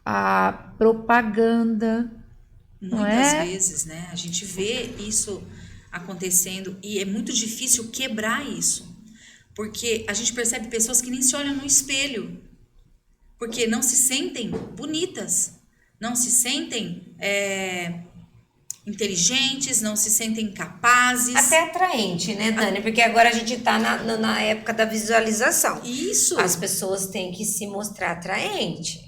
a propaganda. Muitas vezes, né? A gente vê isso acontecendo e é muito difícil quebrar isso. Porque a gente percebe pessoas que nem se olham no espelho. Porque não se sentem bonitas. Não se sentem inteligentes, não se sentem capazes. Até atraente, né, Dani? Porque agora a gente tá na época da visualização. Isso. As pessoas têm que se mostrar atraente,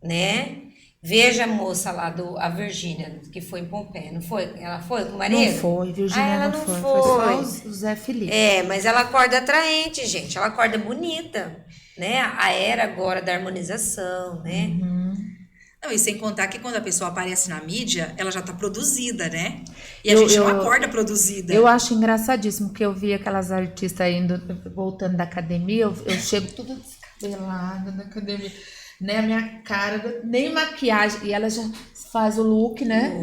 né? Veja a moça lá, a Virgínia, que foi em Pompeia, não foi? Ela foi com o marido? Não foi, Virgínia ela não foi. Foi só o Zé Felipe. Mas ela acorda atraente, gente. Ela acorda bonita, né? A era agora da harmonização, né? Não, e sem contar que quando a pessoa aparece na mídia, ela já tá produzida, né? E a gente não acorda produzida. Eu acho engraçadíssimo que eu vi aquelas artistas voltando da academia, eu chego toda descabelada da academia, né? A minha cara, nem maquiagem, e ela já faz o look, né?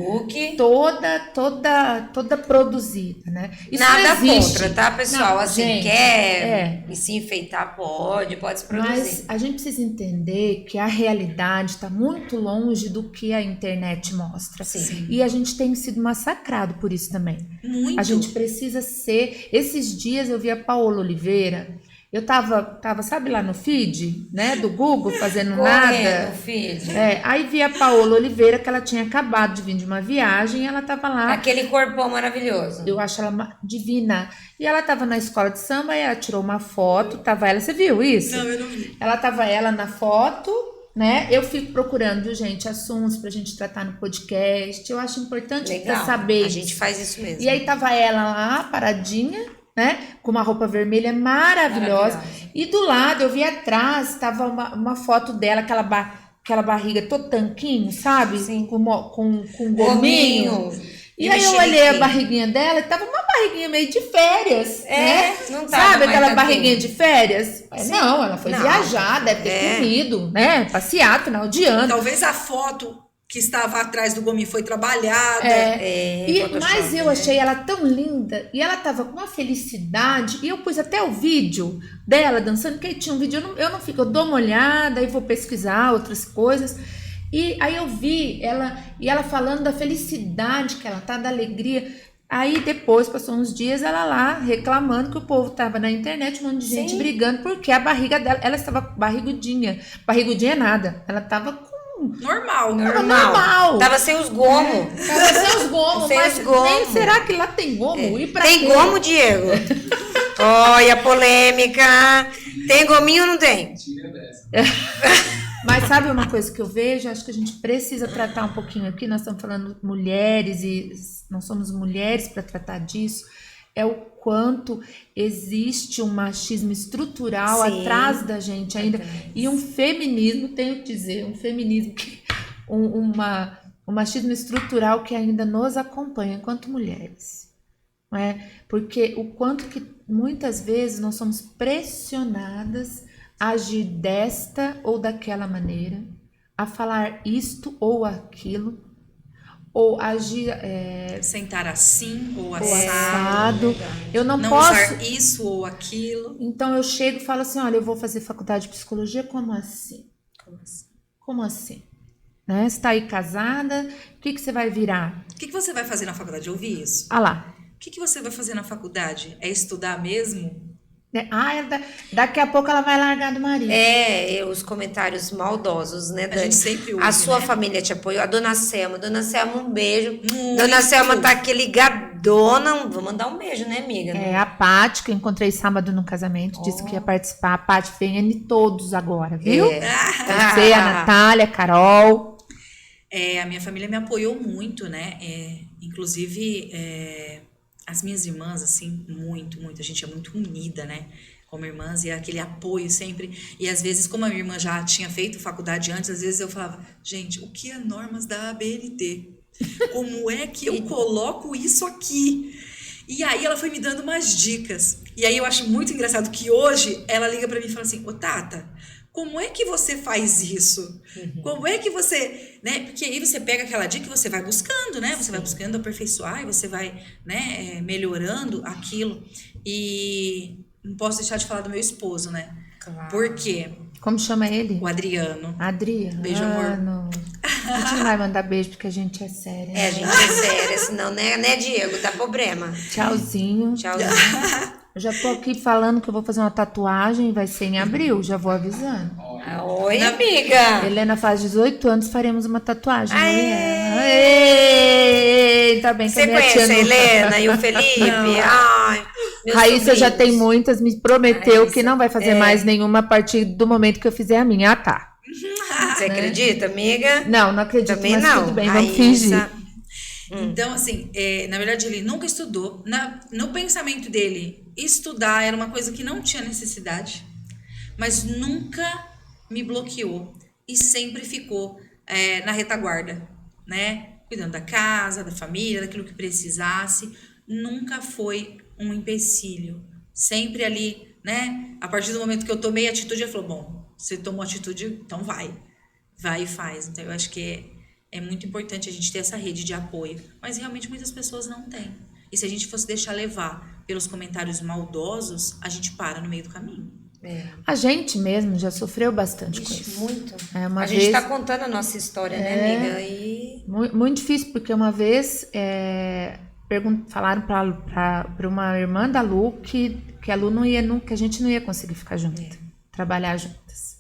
Toda produzida, né? Isso nada não existe. Contra, tá, pessoal? Não, assim, gente, quer e se enfeitar, pode se produzir. Mas a gente precisa entender que a realidade está muito longe do que a internet mostra. Sim. E a gente tem sido massacrado por isso também. Muito. A gente precisa ser... Esses dias eu vi a Paola Oliveira... Eu tava, sabe, lá no feed, né, do Google, fazendo nada. Feed. Aí vi a Paola Oliveira, que ela tinha acabado de vir de uma viagem, e ela tava lá. Aquele corpão maravilhoso. Eu acho ela divina. E ela tava na escola de samba, e ela tirou uma foto, tava ela, você viu isso? Não, eu não vi. Ela na foto, né? Eu fico procurando, viu, gente, assuntos pra gente tratar no podcast. Eu acho importante pra saber. A gente faz isso mesmo. E aí tava ela lá, paradinha, né? Com uma roupa vermelha maravilhosa. E do lado, eu vi atrás, tava uma foto dela, aquela barriga todo tanquinho, sabe? Sim. Com gominho. E aí eu olhei a barriguinha dela e tava uma barriguinha meio de férias, né? Não tava. Sabe aquela barriguinha de férias? Não, ela foi Não. viajar, deve ter comido, né? Passear, final de ano. Talvez a foto que estava atrás do gominho foi trabalhada. Mas eu achei ela tão linda e ela tava com uma felicidade, e eu pus até o vídeo dela dançando, porque aí tinha um vídeo, eu não fico, eu dou uma olhada e vou pesquisar outras coisas, e aí eu vi ela falando da felicidade que ela tá, da alegria. Aí depois, passou uns dias, ela lá reclamando que o povo tava na internet, um monte de gente brigando, porque a barriga dela, ela estava barrigudinha é nada, ela tava com Normal. Tava sem os gomos. Tava sem os gomos, mas nem será que lá tem gomo? E pra tem quê? gomo, Diego? Olha a polêmica. Tem gominho ou não tem? Tira dessa. Mas sabe uma coisa que eu vejo? Acho que a gente precisa tratar um pouquinho aqui. Nós estamos falando mulheres e nós somos mulheres para tratar disso. É o quanto existe um machismo estrutural atrás da gente ainda. E um feminismo, tenho que dizer, um feminismo, um machismo estrutural que ainda nos acompanha enquanto mulheres. não é? Porque o quanto que muitas vezes nós somos pressionadas a agir desta ou daquela maneira, a falar isto ou aquilo, ou agir Sentar assim ou ou assado. assado. Eu não Não posso. usar isso ou aquilo. Então eu chego e falo assim: olha, eu vou fazer faculdade de psicologia, como assim? Como assim? Como assim? Né? Você tá aí casada, o que você vai virar? O que você vai fazer na faculdade? Eu ouvi isso. Ah lá. O que você vai fazer na faculdade? É estudar mesmo? Né? Daqui a pouco ela vai largar do marido. Os comentários maldosos, né, Dani? gente sempre ouve, a sua né? família te apoiou, a Dona Selma. Dona Selma, um beijo. Muito. Dona Selma tá aqui ligadona. Vou mandar um beijo, né, amiga? A Paty, que eu encontrei sábado no casamento, disse que ia participar. A Paty vem em todos agora, viu? Você, a Natália, a Carol. A minha família me apoiou muito, né? Inclusive, as minhas irmãs, assim, muito. A gente é muito unida, né? Como irmãs, e aquele apoio sempre. E às vezes, como a minha irmã já tinha feito faculdade antes, às vezes eu falava, gente, o que é normas da ABNT? Como é que eu coloco isso aqui? E aí ela foi me dando umas dicas. E aí eu acho muito engraçado que hoje ela liga pra mim e fala assim, ô Tata, como é que você faz isso? Como é que você, né? Porque aí você pega aquela dica e você vai buscando, né? Você vai buscando aperfeiçoar e você vai, né, melhorando aquilo. E não posso deixar de falar do meu esposo, né? Claro. Por quê? Como chama ele? O Adriano. Adriano. Beijo, amor. A gente não vai mandar beijo porque a gente é séria. A gente é séria, senão, né, Diego? Dá problema. Tchauzinho. Tchauzinho. Eu já tô aqui falando que eu vou fazer uma tatuagem, vai ser em abril, já vou avisando. Oi, amiga. Helena faz 18 anos, faremos uma tatuagem. Aê! Ainda bem que Você a minha conhece tia a não... Helena e o Felipe? Ai, meus Raíssa já tem sobrinhos. muitas, me prometeu Raíssa, que não vai fazer mais nenhuma a partir do momento que eu fizer a minha. Ah, tá. Você acredita, amiga? Não acredito, Também mas não. tudo bem, vamos Raíssa. fingir. Então, assim, na verdade, ele nunca estudou. No pensamento dele, estudar era uma coisa que não tinha necessidade, mas nunca me bloqueou e sempre ficou na retaguarda, né? Cuidando da casa, da família, daquilo que precisasse. Nunca foi um empecilho. Sempre ali, né? A partir do momento que eu tomei atitude, ele falou, bom, você tomou atitude, então vai. Vai e faz. Então, eu acho que é muito importante a gente ter essa rede de apoio. Mas realmente muitas pessoas não têm. E se a gente fosse deixar levar pelos comentários maldosos, a gente para no meio do caminho. A gente mesmo já sofreu bastante com Ixi, isso. muito. Uma A gente vez, tá contando a nossa história, né, amiga? E muito difícil, porque uma vez falaram para uma irmã da Lu que a Lu não ia nunca, que a gente não ia conseguir ficar junto, trabalhar juntas.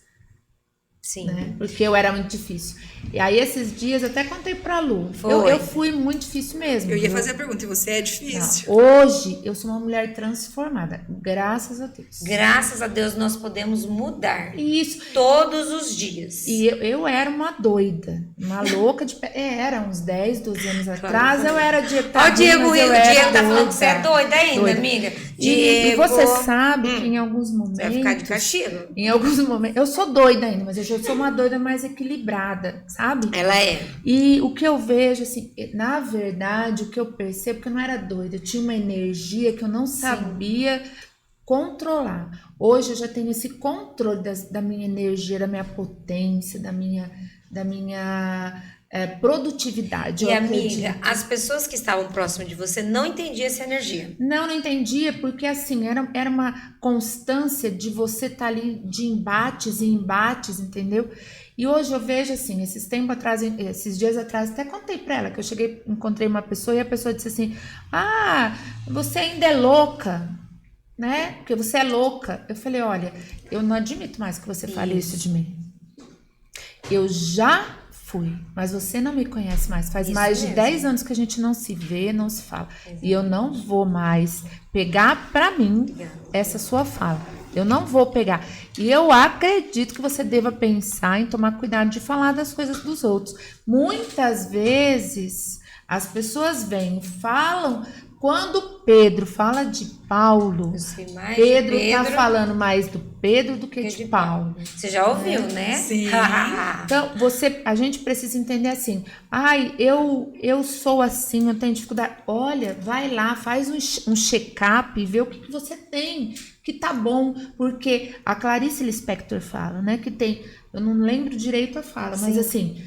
sim. Né? Porque eu era muito difícil. E aí, esses dias, eu até contei pra Lu. Foi. Eu fui muito difícil mesmo. Eu ia viu? fazer a pergunta, e você é difícil? Não, hoje, eu sou uma mulher transformada. Graças a Deus. Graças a Deus nós podemos mudar Isso. todos os dias. E eu era uma doida. Uma louca de... era uns 10, 12 anos atrás. Eu era de... Ó, o Diego, mas eu o era Diego tá falando que você é doida. doida ainda, Doida. amiga. E Diego, você sabe que em alguns momentos... você vai ficar de castigo. Em alguns momentos... Eu sou doida ainda, mas eu já sou uma doida mais equilibrada, sabe? Ela é. E o que eu vejo, assim, na verdade, o que eu percebo é que eu não era doida. Eu tinha uma energia que eu não sabia controlar. Hoje eu já tenho esse controle da minha energia, da minha potência, da minha produtividade. E eu amiga, acredito. as pessoas que estavam próximas de você não entendiam essa energia. Não entendia, porque assim, era uma constância de você estar ali de embates e embates, entendeu? E hoje eu vejo assim, esses dias atrás, até contei pra ela que eu encontrei uma pessoa e a pessoa disse assim, você ainda é louca, né? Porque você é louca. Eu falei, olha, eu não admito mais que você fale isso de mim. Eu já fui, mas você não me conhece mais. Faz Isso mais de mesmo. 10 anos que a gente não se vê, não se fala. E eu não vou mais pegar pra mim essa sua fala. Eu não vou pegar. E eu acredito que você deva pensar em tomar cuidado de falar das coisas dos outros. Muitas vezes as pessoas vêm, falam quando Pedro fala de Paulo, Eu sei mais Pedro de tá Pedro falando mais do Pedro do que de Paulo. Você já ouviu, né? Sim. Então, a gente precisa entender assim, ai, eu sou assim, eu tenho dificuldade. Olha, vai lá, faz um check-up, vê o que você tem, que tá bom. Porque a Clarice Lispector fala, né, que tem, eu não lembro direito a fala, mas Sim. assim,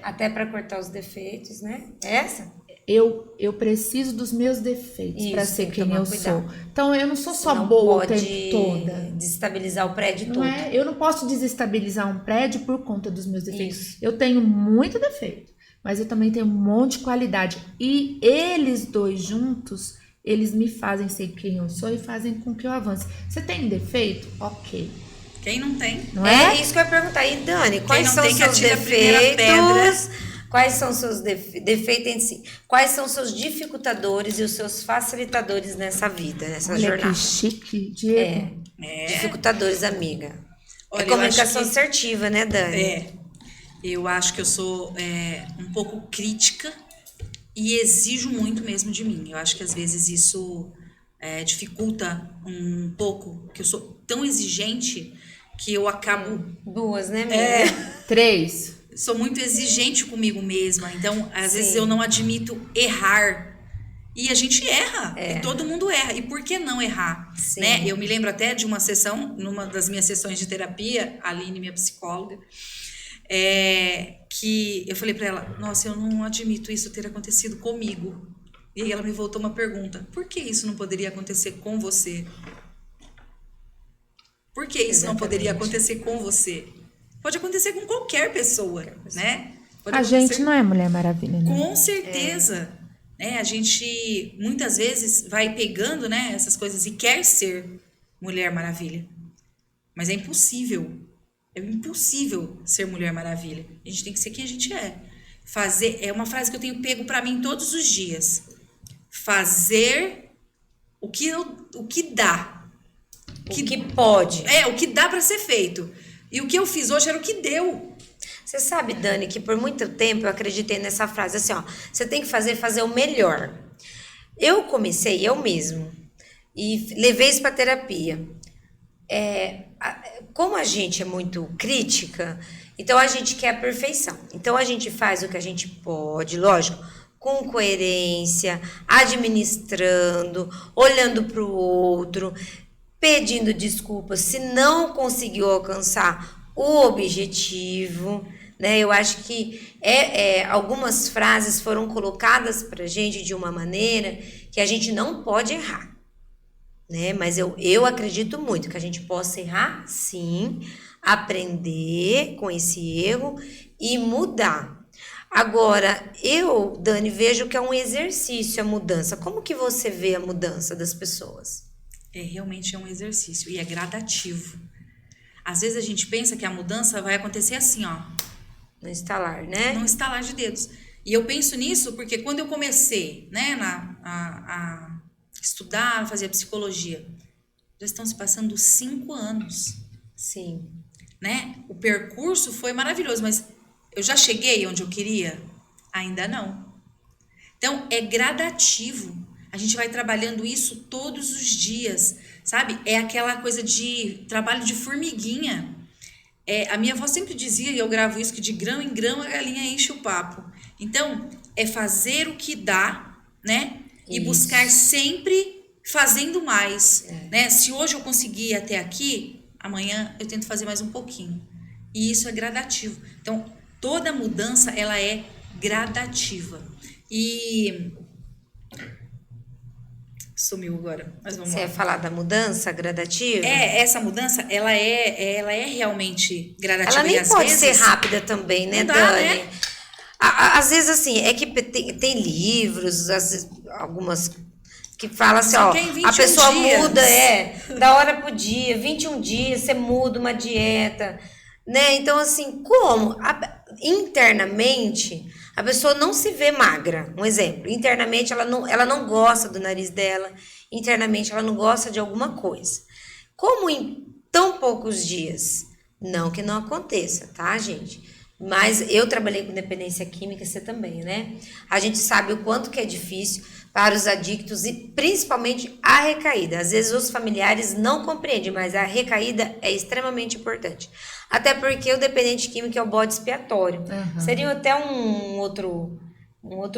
Até para cortar os defeitos, né? Essa? eu preciso dos meus defeitos para Isso, ser tem que quem tomar eu cuidado. sou. Então, eu não sou só Não boa o pode tempo todo. desestabilizar o prédio Não todo. é? Eu não posso desestabilizar um prédio por conta dos meus defeitos. Isso. Eu tenho muito defeito, mas eu também tenho um monte de qualidade. E eles dois juntos, eles me fazem ser quem eu sou e fazem com que eu avance. Você tem defeito? Ok. Quem não tem? Não é? É isso que eu ia perguntar. E Dani, quais não são tem que seus atire a primeira defeitos? Quais são seus defeitos em si? Quais são seus dificultadores e os seus facilitadores nessa vida, nessa Olha jornada? que chique, Diego. Dificultadores, amiga. Olha, É eu comunicação acho que- assertiva, né, Dani? Eu acho que eu sou um pouco crítica e exijo muito mesmo de mim. Eu acho que às vezes isso dificulta um pouco, que eu sou tão exigente que eu acabo... Duas, né, amiga? 3. Sou muito exigente comigo mesma, então às vezes Sim. eu não admito errar. E a gente erra, e todo mundo erra. E por que não errar? Sim. Né? Eu me lembro até de uma sessão, numa das minhas sessões de terapia, a Aline, minha psicóloga, que eu falei para ela, nossa, eu não admito isso ter acontecido comigo. E aí ela me voltou uma pergunta, por que isso não poderia acontecer com você? Por que isso não poderia acontecer com você? Pode acontecer com qualquer pessoa, né? Pode A acontecer gente não é Mulher Maravilha, né? com certeza. Né? A gente muitas vezes vai pegando, né, essas coisas e quer ser Mulher Maravilha. Mas é impossível. É impossível ser Mulher Maravilha. A gente tem que ser quem a gente é. É uma frase que eu tenho pego para mim todos os dias. Fazer o que dá. O que pode. O que dá para ser feito. E o que eu fiz hoje era o que deu. Você sabe, Dani, que por muito tempo eu acreditei nessa frase assim, ó, você tem que fazer o melhor. Eu comecei eu mesmo e levei isso para terapia. Como a gente é muito crítica, então a gente quer a perfeição. Então a gente faz o que a gente pode, lógico, com coerência, administrando, olhando para o outro, pedindo desculpas se não conseguiu alcançar o objetivo, né? Eu acho que algumas frases foram colocadas pra gente de uma maneira que a gente não pode errar, né? Mas eu acredito muito que a gente possa errar, sim, aprender com esse erro e mudar. Agora, eu, Dani, vejo que é um exercício a mudança. Como que você vê a mudança das pessoas? Realmente é um exercício e é gradativo. Às vezes a gente pensa que a mudança vai acontecer assim, ó. No instalar, né? Num estalar de dedos. E eu penso nisso porque quando eu comecei, né, a estudar, a fazer psicologia, já estão se passando 5 anos, Sim. né? O percurso foi maravilhoso, mas eu já cheguei onde eu queria? Ainda não. Então, é gradativo. A gente vai trabalhando isso todos os dias, sabe? É aquela coisa de trabalho de formiguinha. A minha avó sempre dizia, e eu gravo isso, que de grão em grão a galinha enche o papo. Então, é fazer o que dá, né? E Isso. buscar sempre fazendo mais, né? Se hoje eu conseguir ir até aqui, amanhã eu tento fazer mais um pouquinho. E isso é gradativo. Então, toda mudança, ela é gradativa. E... Sumiu agora, mas vamos Você lá. ia falar da mudança gradativa? Essa mudança, ela é realmente gradativa. Ela nem e às pode vezes, ser rápida também, né, não dá, Dani? né? Às vezes, assim, é que tem livros, às vezes, algumas que falam assim, Só ó, que é em a 21 pessoa dias. muda, da hora pro dia, 21 dias, você muda uma dieta, né? Então, assim, como? Internamente, a pessoa não se vê magra. Um exemplo, internamente ela não gosta do nariz dela, internamente ela não gosta de alguma coisa. Como em tão poucos dias? Não que não aconteça, tá, gente? Mas eu trabalhei com dependência química, você também, né? A gente sabe o quanto que é difícil. para os adictos e principalmente a recaída. Às vezes os familiares não compreendem, mas a recaída é extremamente importante. Até porque o dependente químico é o bode expiatório. Seria até um outro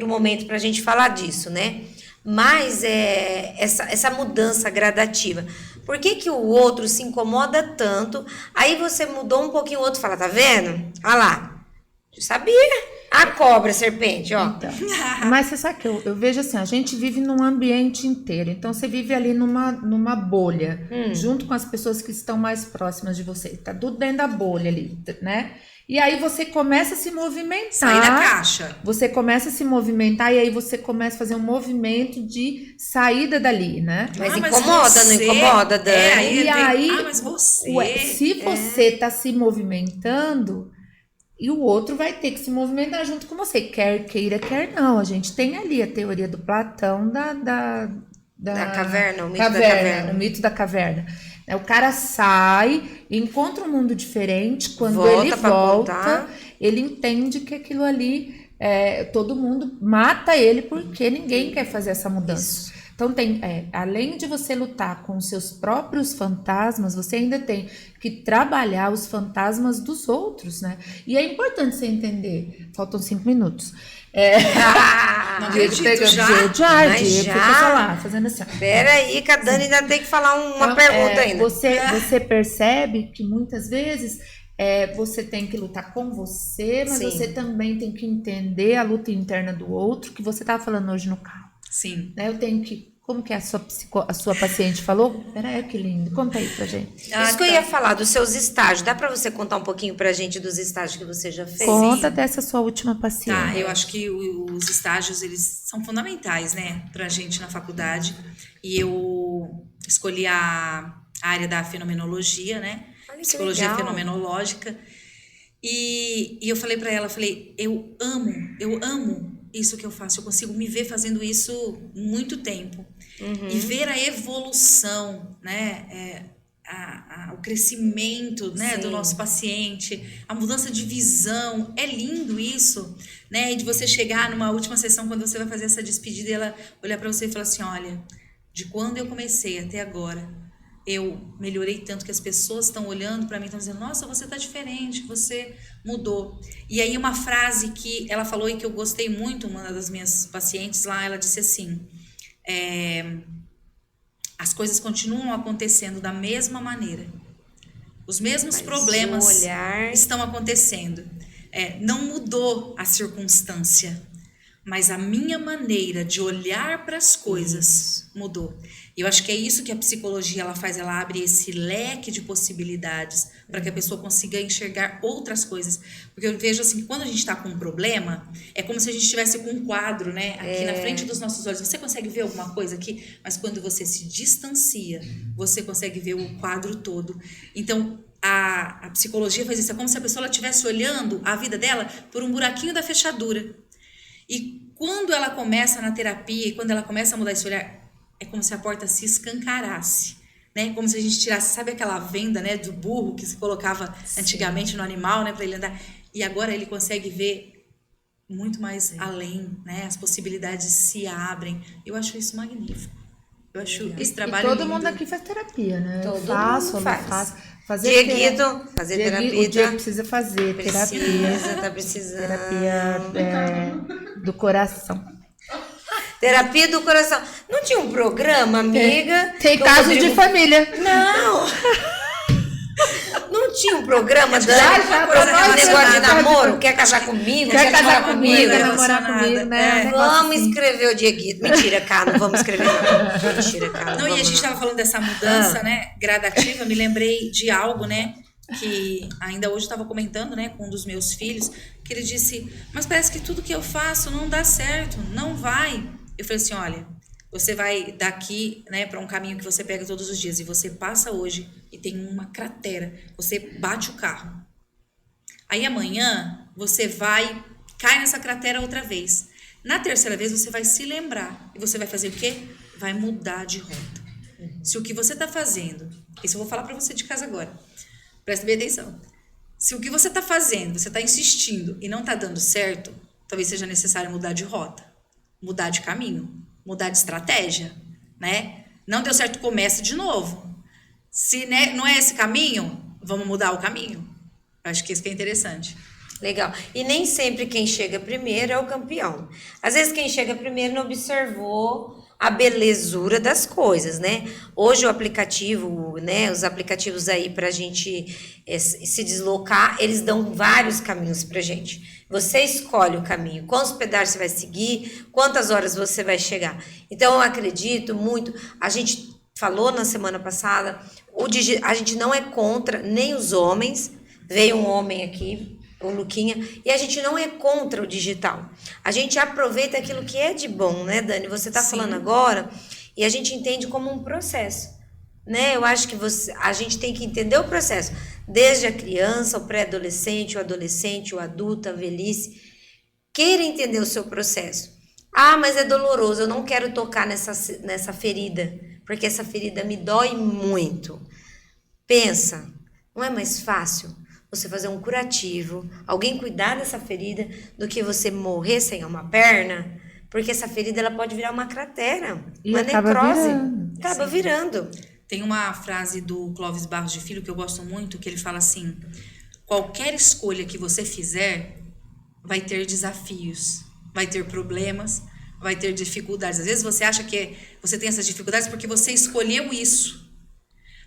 momento para a gente falar disso, né? Mas essa mudança gradativa. Por que o outro se incomoda tanto? Aí você mudou um pouquinho, o outro fala, tá vendo? Olha lá, eu sabia. A cobra, a serpente, ó. Então, mas você sabe que eu vejo assim, a gente vive num ambiente inteiro. Então, você vive ali numa bolha, junto com as pessoas que estão mais próximas de você. Tá tudo dentro da bolha ali, né? E aí você começa a se movimentar. Sair da caixa. Você começa a se movimentar e aí você começa a fazer um movimento de saída dali, né? Mas incomoda, não incomoda, Dani? E aí, mas você... se você tá se movimentando... E o outro vai ter que se movimentar junto com você, quer queira, quer não. A gente tem ali a teoria do Platão da caverna, o mito caverna, da caverna. o mito da caverna. O cara sai, encontra um mundo diferente, quando Volta ele pra volta, contar. ele entende que aquilo ali, todo mundo mata ele porque ninguém quer fazer essa mudança. Isso. Então, além de você lutar com os seus próprios fantasmas, você ainda tem que trabalhar os fantasmas dos outros, né? E é importante você entender. Faltam 5 minutos. Não acredito, já? Diego, já? fica lá, fazendo assim. Peraí, que a Dani ainda tem que falar uma pergunta ainda. Você percebe que muitas vezes você tem que lutar com você, mas Sim. você também tem que entender a luta interna do outro, que você estava falando hoje no carro. Sim. Eu tenho que... Como que a sua paciente falou? Peraí, que lindo. Conta aí pra gente. Isso que eu ia falar, dos seus estágios. Dá pra você contar um pouquinho pra gente dos estágios que você já fez? Conta dessa sua última paciente. Tá, eu acho que os estágios, eles são fundamentais, né, pra gente na faculdade. E eu escolhi a área da fenomenologia, né, Olha que psicologia legal. fenomenológica. E eu falei pra ela, eu amo isso que eu faço. Eu consigo me ver fazendo isso muito tempo. E ver a evolução, né, o crescimento, né, do nosso paciente, a mudança de visão, é lindo isso, né, e de você chegar numa última sessão, quando você vai fazer essa despedida, e ela olhar para você e falar assim, olha, de quando eu comecei até agora, eu melhorei tanto que as pessoas estão olhando para mim, estão dizendo, nossa, você tá diferente, você mudou. E aí uma frase que ela falou e que eu gostei muito, uma das minhas pacientes lá, ela disse assim, as coisas continuam acontecendo da mesma maneira. Os mesmos problemas estão acontecendo. Não mudou a circunstância, mas a minha maneira de olhar para as coisas mudou. Eu acho que é isso que a psicologia ela faz, ela abre esse leque de possibilidades para que a pessoa consiga enxergar outras coisas. Porque eu vejo assim, que quando a gente está com um problema, é como se a gente estivesse com um quadro, né, aqui na frente dos nossos olhos. Você consegue ver alguma coisa aqui, mas quando você se distancia, você consegue ver o quadro todo. Então, a psicologia faz isso, é como se a pessoa estivesse olhando a vida dela por um buraquinho da fechadura. E quando ela começa na terapia, e quando ela começa a mudar esse olhar, é como se a porta se escancarasse, né? Como se a gente tirasse, sabe aquela venda, né, do burro que se colocava antigamente no animal, né, para ele andar. E agora ele consegue ver muito mais além, né? As possibilidades se abrem. Eu acho isso magnífico. Eu acho esse trabalho todo lindo. mundo aqui faz terapia, né? Todo Eu faço, mundo ela faz. faz. Dieguito, fazer terapia. O Diego precisa fazer terapia. Tá precisando. Terapia do coração. Terapia do coração. Não tinha um programa, amiga? Tem do casos Rodrigo- de família. Não! Não tinha um programa, Dani? Já, Por exemplo, nós negócio de já- namoro? Quer casar comigo? Quer casar namorar comigo, quer namorar relacionada. comigo, né? Vamos escrever o Dieguito. Mentira, cara, não vamos escrever. Não. Mentira, cara. Não, e a vamos gente estava falando dessa mudança, né, gradativa, me lembrei de algo, né, que ainda hoje estava comentando, né, com um dos meus filhos, que ele disse, mas parece que tudo que eu faço não dá certo, não vai. Eu falei assim, olha, você vai daqui, né, para um caminho que você pega todos os dias e você passa hoje e tem uma cratera, você bate o carro. Aí amanhã você cai nessa cratera outra vez. Na terceira vez você vai se lembrar e você vai fazer o quê? Vai mudar de rota. Se o que você está fazendo, isso eu vou falar para você de casa agora, presta bem atenção. Se o que você está fazendo, você está insistindo e não está dando certo, talvez seja necessário mudar de rota, mudar de caminho. mudar de estratégia, né? Não deu certo, começa de novo. Se né, não é esse caminho, vamos mudar o caminho. Acho que isso que é interessante. Legal. E nem sempre quem chega primeiro é o campeão. Às vezes quem chega primeiro não observou a belezura das coisas, né? Hoje o aplicativo, né? Os aplicativos aí pra gente se deslocar, eles dão vários caminhos pra gente. Você escolhe o caminho, quantos pedaços você vai seguir, quantas horas você vai chegar. Então eu acredito muito, a gente falou na semana passada, a gente não é contra nem os homens, veio um homem aqui, o Luquinha, e a gente não é contra o digital. A gente aproveita aquilo que é de bom, né, Dani? Você está falando agora, e a gente entende como um processo, né? Eu acho que a gente tem que entender o processo, desde a criança, o pré-adolescente, o adulto, a velhice. Queira entender o seu processo. Ah, mas é doloroso, eu não quero tocar nessa ferida, porque essa ferida me dói muito. Pensa, não é mais fácil você fazer um curativo, alguém cuidar dessa ferida, do que você morrer sem uma perna? Porque essa ferida ela pode virar uma cratera, uma necrose. Acaba virando. Tem uma frase do Clóvis Barros de Filho que eu gosto muito, que ele fala assim: qualquer escolha que você fizer vai ter desafios, vai ter problemas, vai ter dificuldades. Às vezes você acha que você tem essas dificuldades porque você escolheu isso.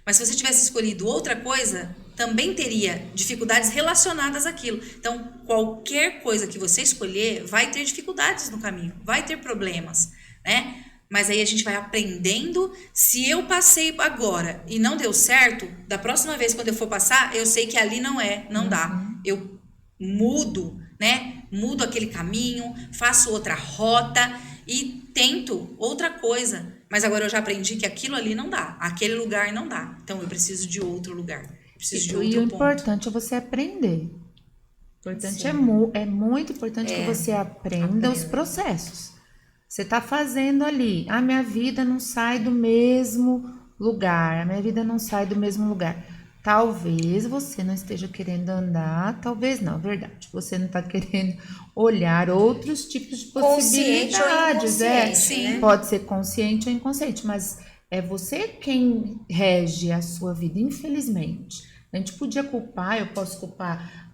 Mas se você tivesse escolhido outra coisa, também teria dificuldades relacionadas àquilo. Então, qualquer coisa que você escolher vai ter dificuldades no caminho, vai ter problemas, né? Mas aí a gente vai aprendendo. Se eu passei agora e não deu certo, da próxima vez quando eu for passar, eu sei que ali não dá. Eu mudo, né? Mudo aquele caminho, faço outra rota e tento outra coisa. Mas agora eu já aprendi que aquilo ali não dá, aquele lugar não dá. Então eu preciso de outro lugar, preciso de outro ponto. E o importante é você aprender. O importante é muito importante que você aprenda os processos. Você está fazendo ali, a minha vida não sai do mesmo lugar, a minha vida não sai do mesmo lugar. Talvez você não esteja querendo andar, talvez não, verdade. Você não está querendo olhar outros tipos de possibilidades. Consciente ou inconsciente, né? Pode ser consciente ou inconsciente, mas é você quem rege a sua vida, infelizmente. A gente podia culpar, eu posso culpar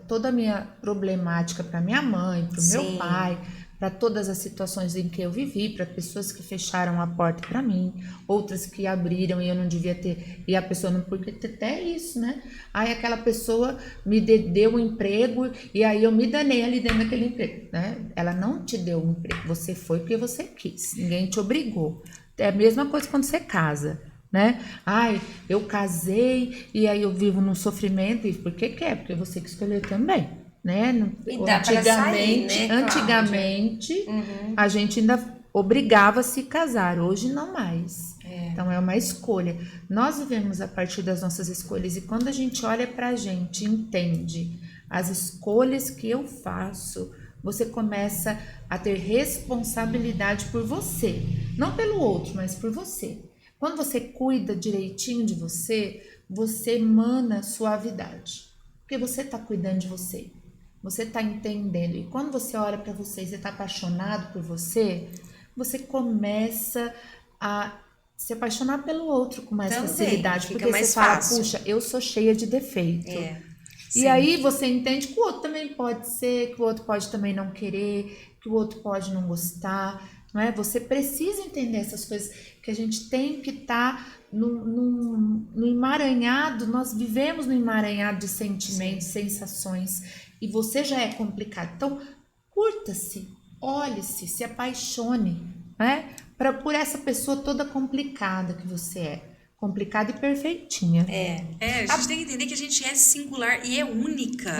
toda a minha problemática para minha mãe, para o meu pai, para todas as situações em que eu vivi, para pessoas que fecharam a porta para mim, outras que abriram e eu não devia ter, e a pessoa não podia ter até isso, né? Aí aquela pessoa me deu um emprego e aí eu me danei ali dentro daquele emprego, né? Ela não te deu um emprego, você foi porque você quis, ninguém te obrigou. É a mesma coisa quando você casa, né? Ai, eu casei e aí eu vivo num sofrimento, e por que quer? Porque você que escolheu também. Né? Antigamente a gente ainda obrigava a se casar, hoje não mais. Então é uma escolha. Nós vivemos a partir das nossas escolhas, e quando a gente olha pra gente, entende as escolhas que eu faço, você começa a ter responsabilidade por você, não pelo outro, mas por você. Quando você cuida direitinho de você, você emana suavidade, porque você está cuidando de você. Você está entendendo, e quando você olha para você e você está apaixonado por você, você começa a se apaixonar pelo outro com mais facilidade, porque mais você fala, fácil. puxa, eu sou cheia de defeito. E aí você entende que o outro também pode ser, que o outro pode também não querer, que o outro pode não gostar, não é? Você precisa entender essas coisas, que a gente tem que estar no emaranhado, nós vivemos no emaranhado de sentimentos, sensações, e você já é complicado. Então, curta-se, olhe-se, se apaixone, né? Por essa pessoa toda complicada que você é. Complicada e perfeitinha. A gente tem que entender que a gente é singular e é única.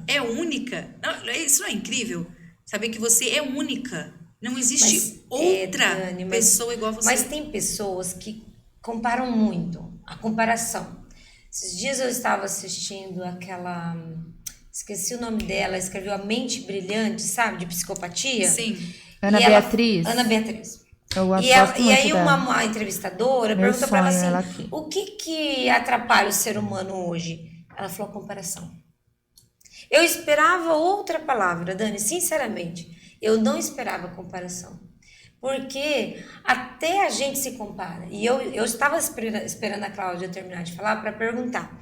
É única. Não, isso não é incrível? Saber que você é única. Não existe outra Dani, pessoa igual a você. Mas tem pessoas que comparam muito. A comparação. Esses dias eu estava assistindo aquela... Esqueci o nome dela, escreveu A Mente Brilhante, sabe? De psicopatia. Sim. Ana Beatriz. Ana Beatriz. E aí uma entrevistadora perguntou para ela assim, o que atrapalha o ser humano hoje? Ela falou comparação. Eu esperava outra palavra, Dani, sinceramente. Eu não esperava comparação. Porque até a gente se compara. E eu estava esperando a Cláudia terminar de falar para perguntar.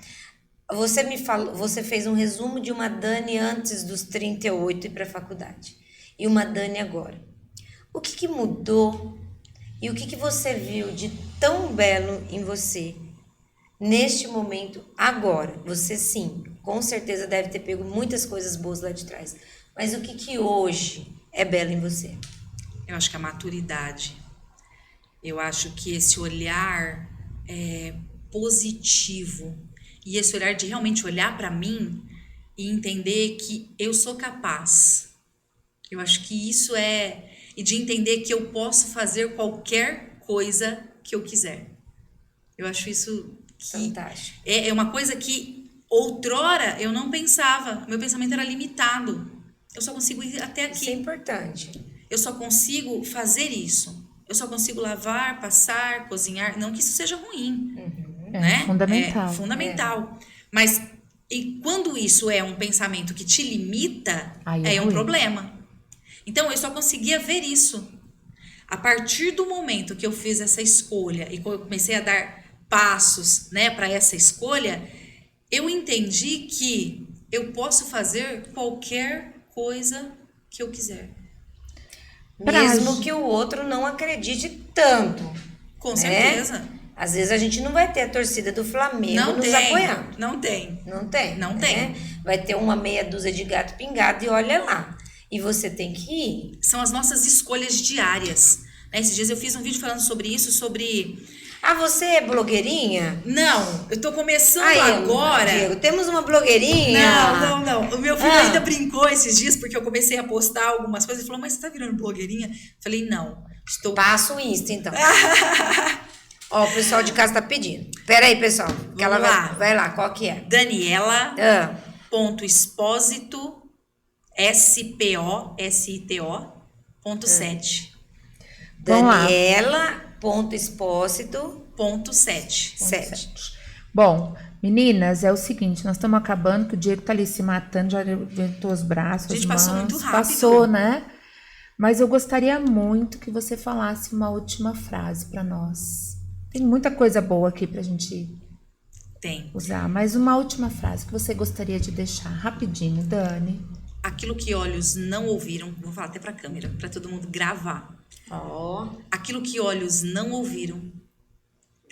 Você me falou, você fez um resumo de uma Dani antes dos 38 e para a faculdade. E uma Dani agora. O que mudou? E o que você viu de tão belo em você neste momento agora? Você sim, com certeza deve ter pego muitas coisas boas lá de trás. Mas o que hoje é belo em você? Eu acho que a maturidade. Eu acho que esse olhar positivo e esse olhar de realmente olhar para mim e entender que eu sou capaz. Eu acho que isso e de entender que eu posso fazer qualquer coisa que eu quiser. Eu acho isso Fantástico. É uma coisa que outrora eu não pensava. Meu pensamento era limitado. Eu só consigo ir até aqui. Isso é importante. Eu só consigo fazer isso. Eu só consigo lavar, passar, cozinhar. Não que isso seja ruim, né? Fundamental. É fundamental. Mas e quando isso é um pensamento que te limita, Aí é um ruim. problema. Então, eu só conseguia ver isso. A partir do momento que eu fiz essa escolha e comecei a dar passos, né, para essa escolha, eu entendi que eu posso fazer qualquer coisa que eu quiser. Mesmo que o outro não acredite tanto. Com né? certeza. Às vezes a gente não vai ter a torcida do Flamengo nos apoiando. Não tem. Não tem. Não né? tem. Vai ter uma meia dúzia de gato pingado e olha lá. E você tem que ir. São as nossas escolhas diárias. Né? Esses dias eu fiz um vídeo falando sobre isso, sobre... Ah, você é blogueirinha? Não, eu tô começando Aí, agora... Diego, temos uma blogueirinha. Não. O meu filho ainda brincou esses dias, porque eu comecei a postar algumas coisas. Ele falou, mas você tá virando blogueirinha? Falei, não. Estou... Passa o Insta, então. Ó, o pessoal de casa tá pedindo. Pera aí, pessoal. Que ela lá. vai lá, qual que é? Daniela... Ah. Expósito SPOSITO.7. Daniela.expósito.7. Bom, meninas, é o seguinte, nós estamos acabando, que o Diego tá ali se matando, já levantou os braços, Gente, as mãos. passou muito rápido. Passou, né? Mas eu gostaria muito que você falasse uma última frase para nós. Tem muita coisa boa aqui pra gente usar, mas uma última frase que você gostaria de deixar rapidinho, Dani. Aquilo que olhos não ouviram, vou falar até pra câmera, pra todo mundo gravar. Aquilo que olhos não ouviram,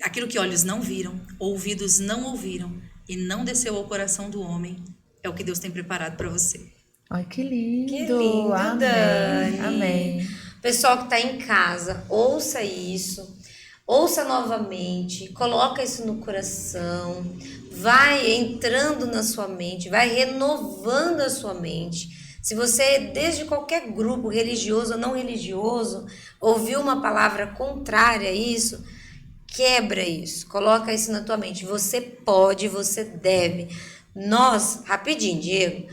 aquilo que olhos não viram, ouvidos não ouviram e não desceu ao coração do homem, é o que Deus tem preparado pra você. Ai, que lindo. Que lindo, amém, Dani. amém. Pessoal que tá em casa, ouça isso. Ouça novamente, coloca isso no coração, vai entrando na sua mente, vai renovando a sua mente. Se você, desde qualquer grupo, religioso ou não religioso, ouviu uma palavra contrária a isso, quebra isso, coloca isso na tua mente. Você pode, você deve. Nós, rapidinho, Diego,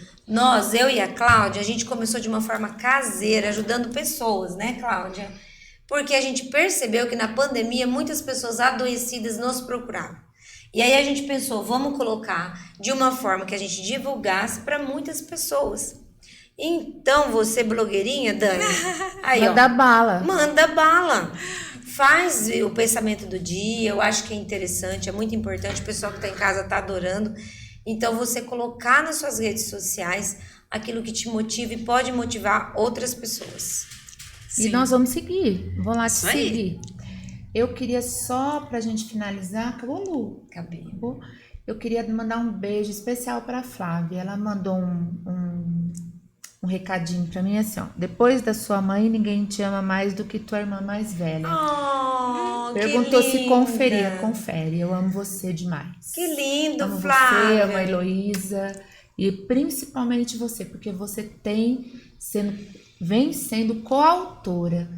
eu e a Cláudia, a gente começou de uma forma caseira, ajudando pessoas, né, Cláudia? Porque a gente percebeu que na pandemia muitas pessoas adoecidas nos procuravam. E aí a gente pensou, vamos colocar de uma forma que a gente divulgasse para muitas pessoas. Então, você blogueirinha, Dani, aí, Manda bala. Manda bala. Faz o pensamento do dia, eu acho que é interessante, é muito importante, o pessoal que está em casa está adorando. Então, você colocar nas suas redes sociais aquilo que te motiva e pode motivar outras pessoas. E nós vamos seguir. Vou lá te Isso aí. seguir. Eu queria só, pra gente finalizar, acabou, Lu? Acabou. Eu queria mandar um beijo especial pra Flávia. Ela mandou um recadinho pra mim assim, ó. Depois da sua mãe, ninguém te ama mais do que tua irmã mais velha. Oh, Perguntou que se linda. conferia. Confere. Eu amo você demais. Que lindo, amo Flávia. você, amo a Heloísa. E principalmente você, porque você vem sendo coautora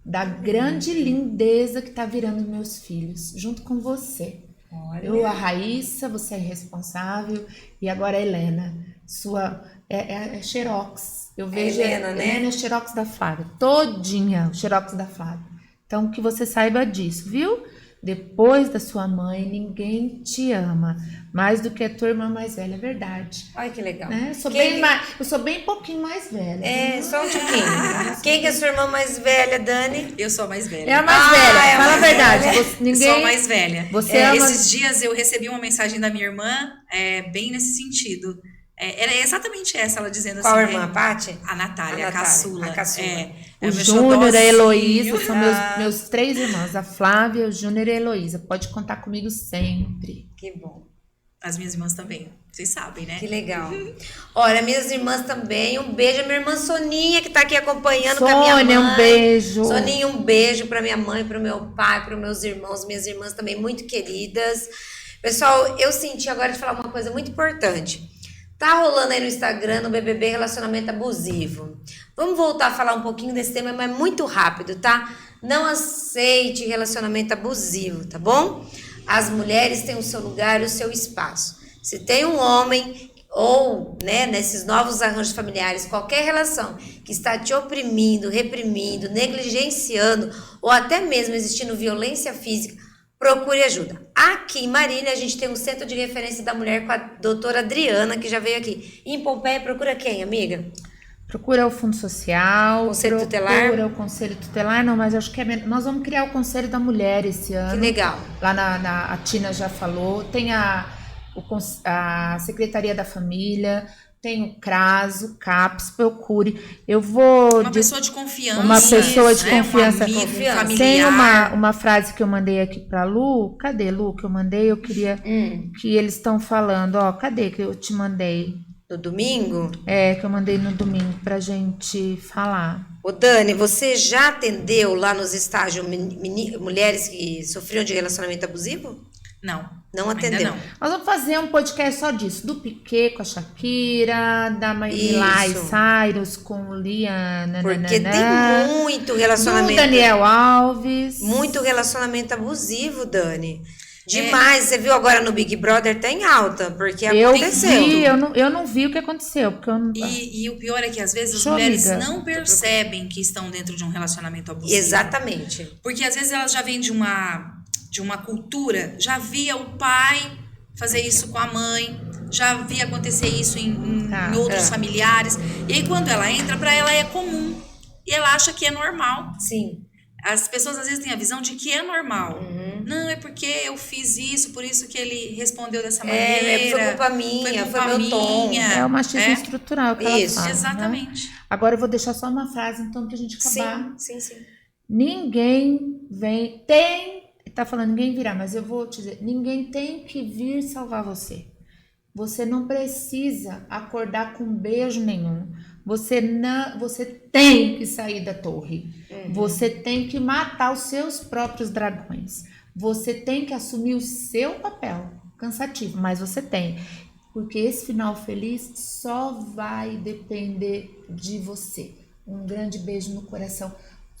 da grande lindeza que tá virando meus filhos, junto com você. Olha. Eu, a Raíssa, você é responsável, e agora a Helena, sua é Xerox. Eu vejo Helena, né? Helena é Xerox da Flávia, todinha o Xerox da Flávia. Então, que você saiba disso, viu? Depois da sua mãe, ninguém te ama mais do que a tua irmã mais velha, é verdade. Ai, que legal. Né? Quem- Eu sou bem pouquinho mais velha. É, só um tiquinho. Quem que é sua irmã mais velha, Dani? Eu sou a mais velha. É a mais Ah, velha, é a fala a mais verdade. velha. Você, Eu ninguém, sou a mais velha. Você ama... Esses dias eu recebi uma mensagem da minha irmã, bem nesse sentido. Era exatamente essa, ela dizendo Qual assim. irmã, a Paty? A Natália, A a caçula. caçula. O meu Júnior, a xodózinho. Heloísa, são Ah. meus 3 irmãos. A Flávia, o Júnior e a Heloísa. Pode contar comigo sempre. Que bom. As minhas irmãs também. Vocês sabem, né? Que legal. Olha, minhas irmãs também. Um beijo. A minha irmã Soninha, que tá aqui acompanhando com a minha mãe. Sônia, um beijo. Soninha, um beijo pra minha mãe, pro meu pai, pros meus irmãos. Minhas irmãs também muito queridas. Pessoal, eu senti agora de falar uma coisa muito importante. Tá rolando aí no Instagram, no BBB, relacionamento abusivo. Vamos voltar a falar um pouquinho desse tema, mas muito rápido, tá? Não aceite relacionamento abusivo, tá bom? As mulheres têm o seu lugar e o seu espaço. Se tem um homem ou, né, nesses novos arranjos familiares, qualquer relação que está te oprimindo, reprimindo, negligenciando ou até mesmo existindo violência física, procure ajuda. Aqui em Marília, a gente tem um centro de referência da mulher com a doutora Adriana, que já veio aqui. E em Pompeia, procura quem, amiga? Procura o Fundo Social. Conselho Tutelar? Procura o Conselho Tutelar. Não, mas acho que nós vamos criar o Conselho da Mulher esse ano. Que legal. Lá a Tina já falou. Tem a Secretaria da Família. Tem o CRAS, o CAPS, procure. Eu vou... Uma pessoa de confiança. Uma pessoa de né? confiança. Um amigo, um Confiança. familiar. Tem uma frase que eu mandei aqui pra Lu. Cadê, Lu, que eu mandei? Eu queria que eles estão falando. Ó, cadê que eu te mandei? No domingo? Que eu mandei no domingo pra gente falar. Ô Dani, você já atendeu lá nos estágios mulheres que sofriam de relacionamento abusivo? Não. Não ainda atendeu. não. Nós vamos fazer um podcast só disso. Do Piquet com a Shakira, da Miley Isso. Cyrus com Liana. Porque tem muito do relacionamento. Daniel Alves. Muito relacionamento abusivo, Dani. Demais. Você viu agora no Big Brother, tá em alta, porque Eu aconteceu. vi, eu não vi o que aconteceu. Porque eu não... E o pior é que às vezes as Show, mulheres amiga. não percebem que estão dentro de um relacionamento abusivo. Exatamente. Porque às vezes elas já vêm de uma cultura, já via o pai fazer isso com a mãe, já via acontecer isso em outros familiares. E aí quando ela entra, para ela é comum. E ela acha que é normal. Sim. As pessoas às vezes têm a visão de que é normal. Não, é porque eu fiz isso, por isso que ele respondeu dessa maneira. Foi culpa minha, culpa foi meu tom. minha. É o machismo estrutural que ela Isso, fala, né? Exatamente. Agora eu vou deixar só uma frase, então, pra gente acabar. Sim. Ninguém tá falando ninguém virá, mas eu vou te dizer, ninguém tem que vir salvar você. Você não precisa acordar com beijo nenhum. Você tem que sair da torre. Você tem que matar os seus próprios dragões. Você tem que assumir o seu papel. Cansativo, mas você tem. Porque esse final feliz só vai depender de você. Um grande beijo no coração.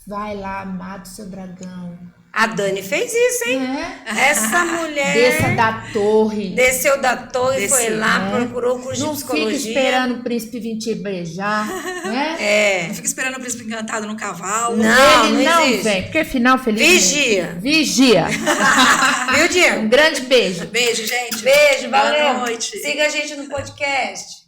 Vai lá, amado seu dragão. A Dani fez isso, hein? Essa mulher Desça da torre. desceu da torre, Desceu, foi lá, né? procurou o curso Não de psicologia. fica esperando o príncipe vir te beijar, né? Não fica esperando o príncipe encantado no cavalo. Não, Ele não existe. vem, porque final feliz. Vigia. Vigia. Viu, Diego? Um grande beijo. Beijo, gente. Beijo, valeu. Boa noite. Siga a gente no podcast.